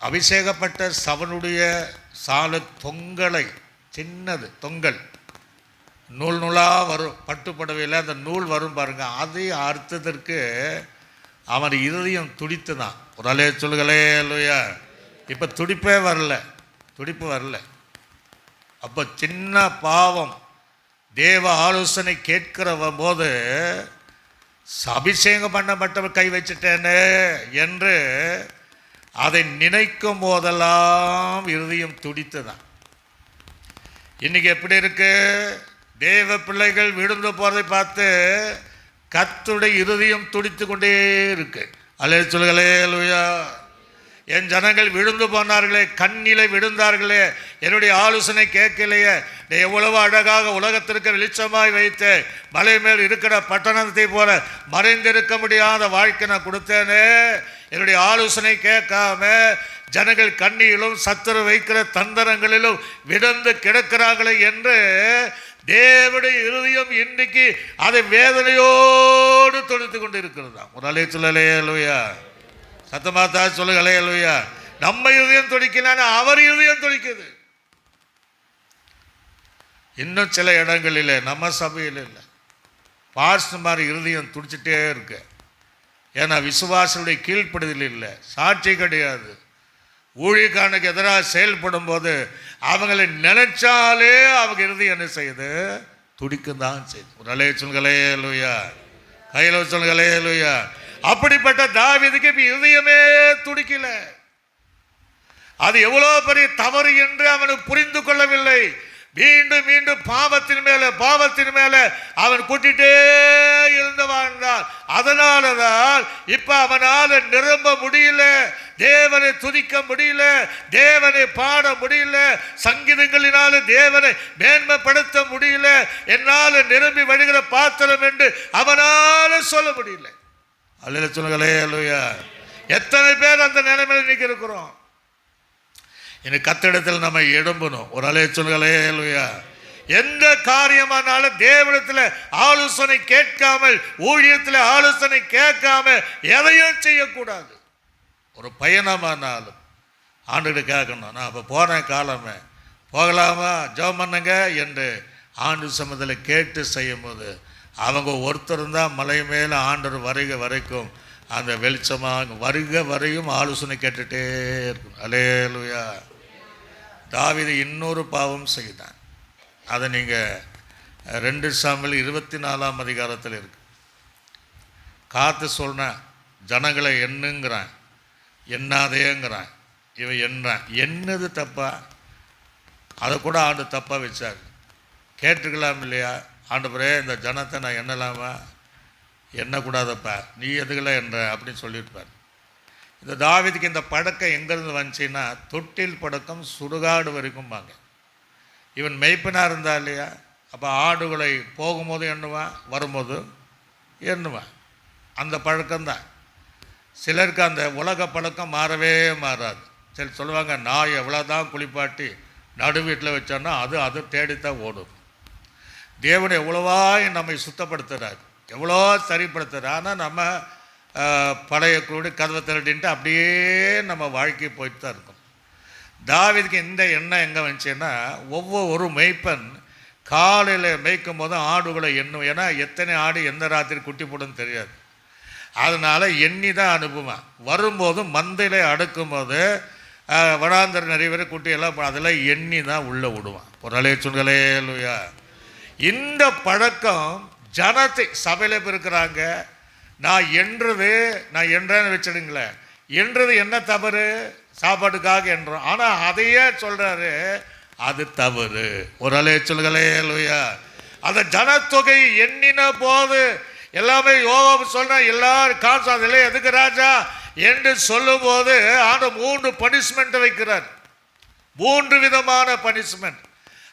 Speaker 2: அபிஷேகப்பட்ட சவனுடைய சால தொங்கலை, சின்னது தொங்கல், நூல் நூலாக வரும், பட்டு புடவையில் அந்த நூல் வரும் பாருங்க, அதை அறுத்ததற்கு அவன் இருதயம் துடித்து தான். ஒரு அலைய சொல்லுகளே. அல்லேலூயா. இப்போ துடிப்பே வரல, துடிப்பு வரல. அப்போ சின்ன பாவம் தேவ ஆலோசனை கேட்கிற போது அபிஷேகம் பண்ணப்பட்டவர் கை வச்சுட்டேனே என்று அதை நினைக்கும் போதெல்லாம் இருதயம் துடித்து தான். இன்னைக்கு எப்படி இருக்கு? தேவ பிள்ளைகள் விழுந்து போறதை பார்த்து கர்த்தருடைய இருதயம் துடித்து கொண்டே இருக்கு. அல்லேலூயா சொல்லுங்களே. அல்லேலூயா. என் ஜனங்கள் விழுந்து போனார்களே, கண்ணிலே விழுந்தார்களே, என்னுடைய ஆலோசனை கேட்கலையே, எவ்வளவு அழகாக உலகத்திற்கு வெளிச்சமாய் வைத்து மலை மேல் இருக்கிற பட்டணத்தை போல மறைந்திருக்க முடியாத வாழ்க்கை நான் கொடுத்தேனே, என்னுடைய ஆலோசனை கேட்காம ஜனங்கள் கண்ணியிலும் சத்துரு வைக்கிற தந்திரங்களிலும் விழுந்து கிடக்கிறார்களே என்று தேவனுடைய இருதயம் இன்னைக்கு அதை வேதனையோடு தொடுத்து கொண்டு இருக்கிறதா. ஒரு அலைய சொல்லலே. அல்லேலூயா. சத்தமாத்தா சொல்லுங்களே. அல்லேலூயா. நம்ம இருதயம் துடிக்கலான்னு அவர் இருதயம் துடிக்குது. இன்னும் சில இடங்களில் நம்ம சபையில் இல்லை, பாஸ்டர் மாதிரி இருதயம் துடிச்சிட்டே இருக்கு. ஏன்னா விசுவாசனுடைய கீழ்ப்படுதல் இல்லை, சாட்சி கிடையாது. ஊழியக்காரனுக்கு எதிராக செயல்படும் போது அவங்களை நினைச்சாலே அவங்க இருதயம் என்ன செய்யுது? துடிக்கும் தான் செய்யுது. ஒரு அலைய சொல்களே லூயா, கையில் சொல்களே லூயா. அப்படிப்பட்ட தாவீதுக்கு இப்ப இருதயமே துடிக்கல. அது எவ்வளோ பெரிய தவறு என்று அவனுக்கு புரிந்து கொள்ளவில்லை. மீண்டும் மீண்டும் பாவத்தின் மேல அவன் கூட்டிட்டே இருந்து வாழ்ந்தான். அதனாலதான் இப்ப அவனால நிரம்ப முடியல, தேவனை துதிக்க முடியல, தேவனை பாட முடியல, சங்கீதங்களினால தேவனை மேன்மைப்படுத்த முடியல, என்னால நிரம்பி வழிகிற பாத்திரம் என்று அவனால சொல்ல முடியல. அல்லேலூயா சொல்லுங்களே அல்லேலூயா. எத்தனை பேர் அந்த நிலைமையில் இன்னைக்கு இருக்கிறோம்? இன்னைக்கு கத்திடத்தில் நம்ம எழும்பணும். ஒரு அலைய சொல்லுங்களே அல்லேலூயா. எந்த காரியமானாலும் தேவனிடத்தில் ஆலோசனை கேட்காமல், ஊழியத்தில் ஆலோசனை கேட்காம எதையும் செய்யக்கூடாது. ஒரு பயணமானாலும் ஆண்டுகிட்ட கேட்கணும், நான் அப்போ போனேன் காலமே போகலாமா ஜெபம் பண்ணுங்க என்று ஆண்டு சமத்தில் கேட்டு செய்யும் போது அவங்க ஒருத்தர் தான் மலை மேலே ஆண்டர் வருக வரைக்கும் அந்த வெளிச்சமாக வருக வரையும் ஆலோசனை கேட்டுகிட்டே இருக்கும். அல்லேலூயா. தாவீது இன்னொரு பாவம் செய்தான். அதை நீங்கள் 2 சாமுவேல் 24ஆம் அதிகாரத்தில் இருக்கு. காத்து சொல்கிறேன், ஜனங்களை எண்ணுங்கிறான், எண்ணாதேங்கிறான். இவன் எண்ணான். என்னது தப்பா? அதை கூட ஆண்டு தப்பாக வச்சார். கேட்டுக்கலாம் இல்லையா? ஆண்டவரே இந்த ஜனத்தை நான் எண்ணலாமா? எண்ணக்கூடாதப்பா, நீ எதுக்கெல்லாம் என்ற அப்படின்னு சொல்லியிருப்பார். இந்த தாவீதுக்கு இந்த பழக்கம் எங்கேருந்து வந்துச்சுன்னா, தொட்டில் பழக்கம் சுடுகாடு வரைக்கும் வாங்க. இவன் மெய்ப்பனாக இருந்தா இல்லையா? அப்போ ஆடுகளை போகும்போது எண்ணுவான், வரும்போது எண்ணுவான். அந்த பழக்கம்தான். சிலருக்கு அந்த உலக பழக்கம் மாறவே மாறாது. சரி சொல்லுவாங்க, நாய் எவ்வளோதான் குளிப்பாட்டி நடு வீட்டில் வச்சோன்னா அது தேடித்தான் ஓடும். தேவனை எவ்வளவா நம்மை சுத்தப்படுத்துகிறார், எவ்வளோ சரிப்படுத்துகிறார். ஆனால் நம்ம பழைய கூடி கதவை திரட்டின்ட்டு அப்படியே நம்ம வாழ்க்கை போயிட்டு தான் இருக்கும். தாவீதுக்கு இந்த எண்ணம் எங்கே வந்துச்சுன்னா, ஒவ்வொரு மெய்ப்பன் காலையில் மேய்க்கும் போதும் ஆடுகளை எண்ணும். ஏன்னா எத்தனை ஆடு எந்த ராத்திரி குட்டி போடுன்னு தெரியாது. அதனால் எண்ணி தான் அனுப்புவேன். வரும்போது மந்தையில் அடுக்கும் போது வடாந்தர நிறைய பேர் குட்டியெல்லாம் அதெல்லாம் எண்ணி தான் உள்ளே விடுவான். ஒரு அலைய சொல்களே இல்லையா. இந்த பழக்கம் ஜனத்தை சபையில் இருக்கிறாங்க. நான் என்றேன்னு வச்சிடுங்களேன். என்றது என்ன தவறு? சாப்பாட்டுக்காக என்றோம். ஆனால் அதையே சொல்கிறாரு, அது தவறு. ஒரு அலைய சொல்களே இல்லையா. அந்த ஜனத்தொகை எண்ணின போது எல்லாமே யோவாபு சொல்ற எல்லாரும் காசு அதில் எதுக்கு ராஜா என்று சொல்லும் போது ஆண்டு 3 பனிஷ்மெண்ட் வைக்கிறார். 3 விதமான பனிஷ்மெண்ட்.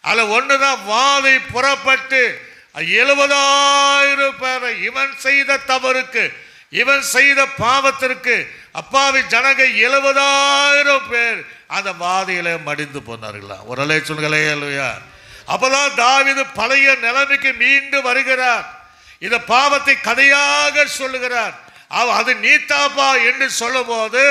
Speaker 2: அதில் ஒன்று தான், வாதை புறப்பட்டு 70,000 பேரை இவன் செய்த தவறுக்கு, இவன் செய்த பாவத்திற்கு அப்பாவி ஜனங்க 70,000 பேர் அந்த வாதையில மடிந்து போனார்களா. ஒரு அலை சொல்களே இல்லையா. அப்பதான் தாவீது பழைய நிலைமைக்கு மீண்டு வருகிறார். இந்த பாவத்தை கதையாக சொல்லுகிறார். அது நீத்தாப்பா என்று சொல்லும் போது,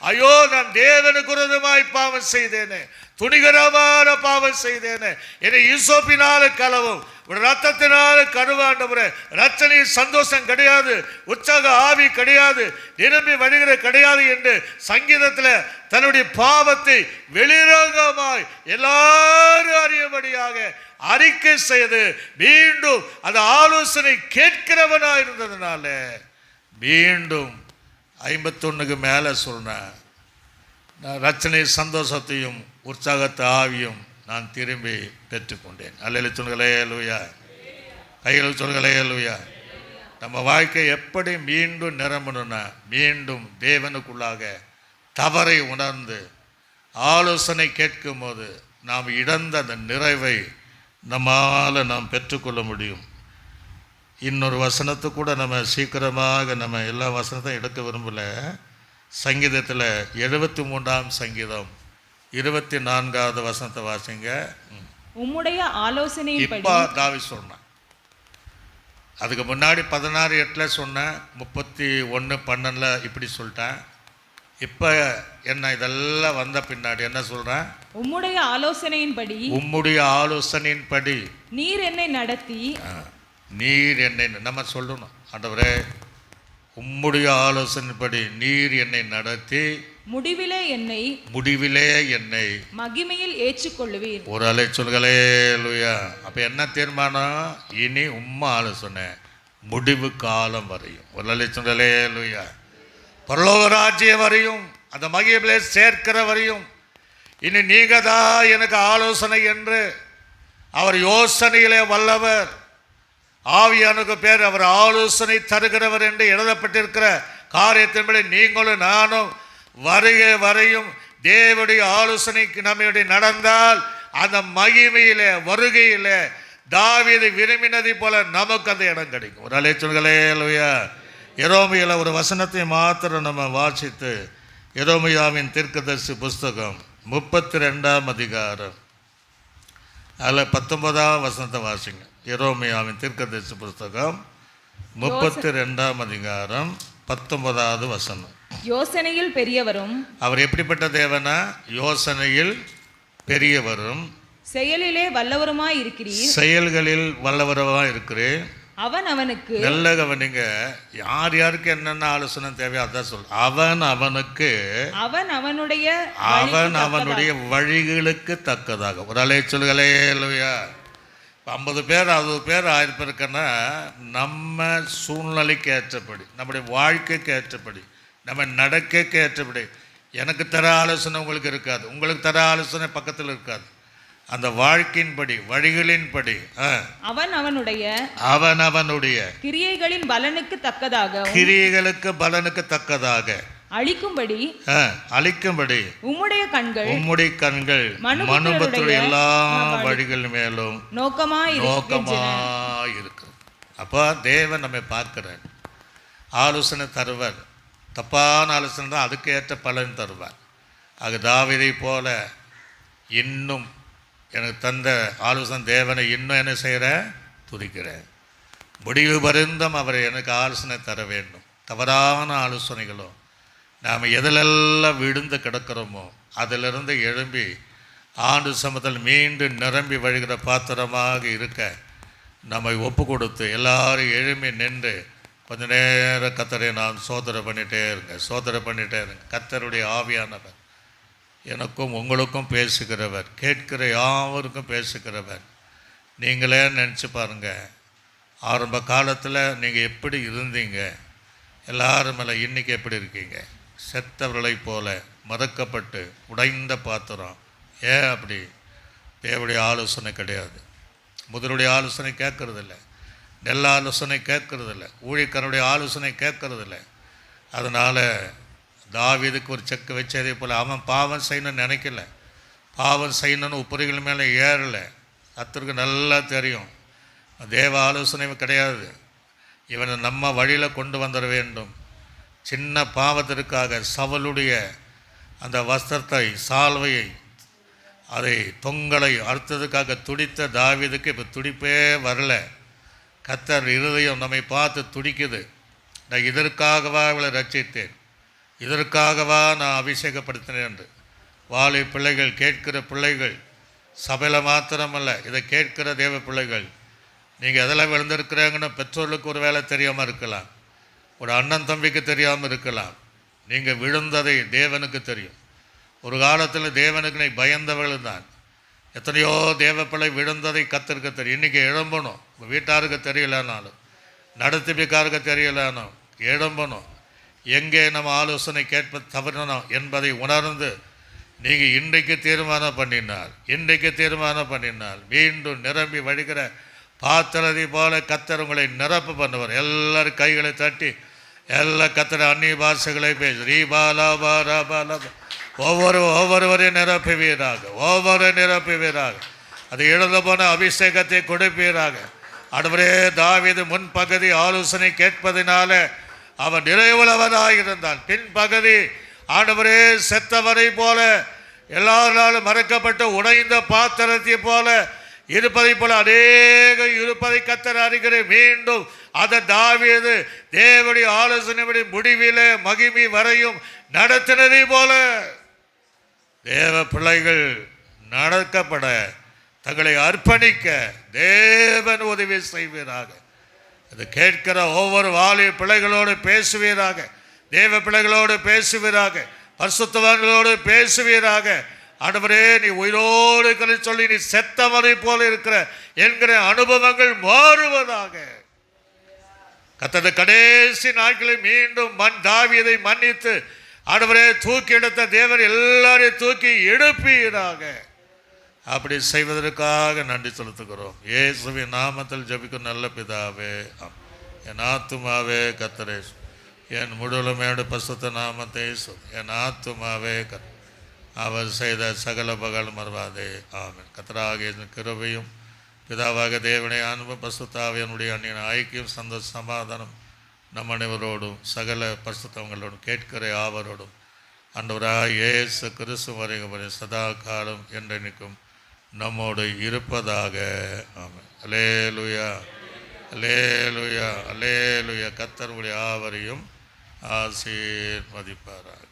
Speaker 2: ஐயோ நான் தேவனுக்கு விரோதமாய் பாவம் செய்தேனே, துணிகரமான பாவம் செய்தேனே, என்னை ஈசோப்பினால கலவும் ரத்தத்தினால கருவாண்டவரே, ரச்சனையில் சந்தோஷம் கிடையாது, உற்சாக ஆவி கிடையாது, நிரம்பி வழிகிற கிடையாது என்று சங்கீதத்தில் தன்னுடைய பாவத்தை வெளிரங்கமாய் எல்லாரும் அறியபடியாக அறிக்கை செய்து மீண்டும் அந்த ஆலோசனை கேட்கிறவனா இருந்ததுனால மீண்டும் 51க்கு மேலே சொன்னேன், நான் ரச்சனை சந்தோஷத்தையும் உற்சாகத்தை ஆவியும் நான் திரும்பி பெற்றுக்கொண்டேன். அல்லேலூயா சொல்களே அல்லேலூயா. கையில் சொல்களே அல்லேலூயா. நம்ம வாழ்க்கை எப்படி மீண்டும் நிரம்பணும்னா, மீண்டும் தேவனுக்குள்ளாக தவறை உணர்ந்து ஆலோசனை கேட்கும் போது நாம் இழந்த அந்த நிறைவை நம்மால் நாம் பெற்றுக்கொள்ள முடியும். இன்னொரு வசனத்தை கூட நம்ம சீக்கிரமாக நம்ம எல்லா வசனத்தையும் எடுக்க விரும்பல. சங்கீதத்தில் 73ஆம் சங்கீதம் 24வது வசனத்தை வாசிங்க.
Speaker 3: உம்முடைய ஆலோசனையின்படி
Speaker 2: இப்போ தாவீது சொன்னான். அதுக்கு முன்னாடி 16:8 சொன்னேன், 31:12 இப்படி சொல்லிட்டேன். இப்போ என்ன இதெல்லாம் வந்த பின்னாடி என்ன சொல்கிறேன்?
Speaker 3: உம்முடைய ஆலோசனையின்படி
Speaker 2: உம்முடைய ஆலோசனையின்படி
Speaker 3: நீர் என்னை நடத்தி.
Speaker 2: நீர் என்னை நம்ம சொல்லணும், ஆண்டவரே உம்முடைய ஆலோசனைப்படி நீர் என்னை நடத்தி
Speaker 3: முடிவிலே என்னை மகிமையில் ஏற்றுக்கொள்ளுவீர்.
Speaker 2: ஒரு அலை சொல்களே லூயா. அப்போ என்ன தீர்மானம்? இனி உம்மா ஆலோசனை முடிவு காலம் வரையும். ஒரு அலை சொல்களே லூயா. பரலோக ராஜ்யம் வரையும், அந்த மகிமையிலே சேர்க்கிற வரையும் இனி நீங்க தான் எனக்கு ஆலோசனை என்று. அவர் யோசனையிலே வல்லவர். ஆவியானுக்கு பேர் அவர் ஆலோசனை தருகிறவர் என்று எழுதப்பட்டிருக்கிற காரியத்தின்படி நீங்களும் நானும் வருகை வரையும் தேவனுடைய ஆலோசனைக்கு நம்முடைய நடந்தால் அந்த மகிமையிலே வருகையிலே தாவீது விரும்பினதை போல நமக்கு அந்த இடம் கிடைக்கும். ஒரு அலைச்சல்களே இல்லையா. எரோமியால ஒரு வசனத்தை மாத்திரம் நம்ம வாசித்து, எரோமியாவின் தீர்க்கதரிசி புஸ்தகம் 32ஆம் அதிகாரம் அதில் 19ஆம் வசனத்தை வாசிங்க. எரோமியாவின் தீர்க்கதரிசி புஸ்தகம் 32ஆம் அதிகாரம் 19வது வசனம்.
Speaker 3: யோசனையில் பெரியவரும்.
Speaker 2: அவர் எப்படிப்பட்ட தேவனா? யோசனையில் பெரியவரும்
Speaker 3: செயலிலே வல்லவருமாய் இருக்கிறீர்.
Speaker 2: செயல்களில் வல்லவருமாய் இருக்கிறேன்.
Speaker 3: அவன் அவனுக்கு
Speaker 2: நல்ல கவனிங்க, யார் யாருக்கு என்னென்ன ஆலோசனை தேவையோ அதான் சொல். அவன் அவனுக்கு அவனுடைய வழிகளுக்கு தக்கதாக. ஒரு அலை சொல்களே இல்லையா. 50 பேர் 60 பேர் 1000 பேருக்குன்னா நம்ம சூழ்நிலைக்கு ஏற்றபடி, நம்முடைய வாழ்க்கைக்கு ஏற்றபடி, நம்ம நடக்கைக்கு ஏற்றபடி எனக்கு தர ஆலோசனை உங்களுக்கு இருக்காது, உங்களுக்கு தர ஆலோசனை பக்கத்தில் இருக்காது. அந்த வாழ்க்கையின்படி வழிகளின்படி
Speaker 3: அவன் அவனுடைய
Speaker 2: கிரியைகளின்
Speaker 3: பலனுக்கு
Speaker 2: தக்கதாக அளிக்கும்படி உம்முடைய கண்கள் மனுபுத்திரருடைய எல்லா வழிகள் மேலும் நோக்கமாயிருக்கும். அப்போ தேவன் நம்மை பார்க்கிறார், ஆலோசனை தருவார். தப்பான ஆலோசனை தான் அதுக்கு ஏற்ற பலன் தருவார். ஆக தாவீதை போல இன்னும் எனக்கு தந்த ஆலோசனை தேவனை இன்னும் என்ன செய்கிறேன்? துதிக்கிறேன். முடிவு பரிந்தும் அவர் எனக்கு ஆலோசனை தர வேண்டும். தவறான ஆலோசனைகளோ நாம் எதிலெல்லாம் விழுந்து கிடக்கிறோமோ அதிலிருந்து எழும்பி ஆண்டு சமத்தில் மீண்டும் நிரம்பி வழிகிற பாத்திரமாக இருக்க நம்மை ஒப்பு கொடுத்து எல்லாரும் எழும்பி நின்று கொஞ்ச நேரம் கத்தரை நான் சோதனை பண்ணிகிட்டே இருங்க. கத்தருடைய ஆவியானவர் எனக்கும் உங்களுக்கும் பேசுகிறவர், கேட்கிற யாவருக்கும் பேசுகிறவர். நீங்களே நினச்சி பாருங்கள், ஆரம்ப காலத்தில் நீங்கள் எப்படி இருந்தீங்க, எல்லாரும் மேலே இன்றைக்கி எப்படி இருக்கீங்க? செத்தவர்களை போல மறக்கப்பட்டு உடைந்த பாத்திரம். ஏன் அப்படி? தேவனுடைய ஆலோசனை கிடையாது. முதலுடைய ஆலோசனை கேட்கறதில்ல, நெல் ஆலோசனை கேட்கறதில்ல, ஊழியக்காரனுடைய ஆலோசனை கேட்கறதில்ல. அதனால் தாவீதுக்கு ஒரு செக்கு வச்சதே போல் அவன் பாவம் செய்யணும்னு நினைக்கல, பாவம் செய்யணும்னு உப்புரிகள் மேலே ஏறலை. கர்த்தருக்கு நல்லா தெரியும் தேவ ஆலோசனை கிடையாது. இவனை நம்ம வழியில் கொண்டு வந்துட வேண்டும். சின்ன பாவத்திற்காக சவுலுடைய அந்த வஸ்திரத்தை, சால்வையை, அதை தொங்கலை அறுத்ததுக்காக துடித்த தாவீதுக்கு இப்போ துடிப்பே வரல. கர்த்தர் இருதயம் நம்மை பார்த்து துடிக்குது. நான் இதற்காகவா இவளை ரட்சித்தேன், இதற்காகவா நான் அபிஷேகப்படுத்தினேன் என்று. வாலி பிள்ளைகள், கேட்கிற பிள்ளைகள், சபையில் மாத்திரமல்ல, இதை கேட்கிற தேவ பிள்ளைகள், நீங்கள் எதெல்லாம் விழுந்திருக்கிறாங்கன்னு பெற்றோர்களுக்கு ஒரு வேலை தெரியாமல் இருக்கலாம், ஒரு அண்ணன் தம்பிக்கு தெரியாமல் இருக்கலாம். நீங்கள் விழுந்ததை தேவனுக்கு தெரியும். ஒரு காலத்தில் தேவனுக்கு நீ பயந்தவர்கள் தான். எத்தனையோ தேவ பிள்ளை விழுந்ததை கர்த்தருக்கு தெரியும். இன்றைக்கி எழும்பணும். உங்கள் வீட்டாருக்கு தெரியலனாலும், நடத்திப்பிக்காருக்கு தெரியலானோ எழும்பணும். எங்கே நம்ம ஆலோசனை கேட்ப தவறணும் என்பதை உணர்ந்து நீங்கள் இன்றைக்கு தீர்மானம் பண்ணினால் மீண்டும் நிரம்பி வழிகிற பாத்திரதை போல கர்த்தர் உங்களை நிரப்பு பண்ணுவார். எல்லாரும் கைகளை தட்டி எல்லா கர்த்தர் அந்நிய பாஷைகளை பேசு. ஒவ்வொருவரையும் நிரப்புவீராக. அது எழுத போன அபிஷேகத்தை கொடுப்பீராக. ஆண்டவரே, தாவீது முன்பகுதி ஆலோசனை கேட்பதினால அவன் நிறைவுள்ளவனாக இருந்தான். பின்பகுதி ஆண்டவரே செத்தவரை போல, எல்லாராலும் மறைக்கப்பட்ட உடைந்த பாத்திரத்தை போல இருப்பதை போல அநேக இருப்பதை கர்த்தர் அறிகிறேன். மீண்டும் அதை தாவீது தேவனுடைய ஆலோசனைப்படி முடிவிலே மகிமை வரையும் நடத்தினதை போல தேவ பிள்ளைகள் நடக்கப்பட தங்களை அர்ப்பணிக்க தேவன் உதவி செய்வீராக. இது கேட்கிற ஒவ்வொரு வாலிப பிள்ளைகளோடு பேசுவீராக, தேவ பிள்ளைகளோடு பேசுவீராக, பரிசுத்தவான்களோடு பேசுவீராக. ஆண்டவரே, நீ உயிரோடு சொல்லி நீ செத்தவரை போல இருக்கிற என்கிற அனுபவங்கள் மாறுவதாக. கர்த்தர் கடைசி நாட்களில் மீண்டும் தாவீதை மன்னித்து ஆண்டவரே தூக்கி எடுத்த தேவன் எல்லாரையும் தூக்கி எடுப்பீராக. அப்படி செய்வதற்காக நன்றி செலுத்துகிறோம். இயேசுவின் நாமத்தில் ஜெபிக்கும் நல்ல பிதாவே. என் ஆத்துமாவே கர்த்தரே, என் முழுமையோட பரிசுத்த நாமத்தை என் ஆத்துமாவே அவர் செய்த சகல பகல் மறவாதே. ஆமென். கர்த்தராகிய கிருபையும் பிதாவாக தேவனுடைய அன்பும் பரிசுத்தாவியனுடைய அந்நியன் ஐக்கியம் சந்தோஷ சமாதானம் நம் அனைவரோடும் சகல பரிசுத்தவங்களோடும் கேட்கிற யாவரோடும் ஆண்டவராகிய இயேசு கிறிஸ்து வருகிற சதா காலம் என்றென்னைக்கும் நம்மோடு இருப்பதாக. ஆமென். அல்லேலூயா, அல்லேலூயா, அல்லேலூயா. கர்த்தர் உடைய யாவரையும் ஆசீர்வதிப்பாராக.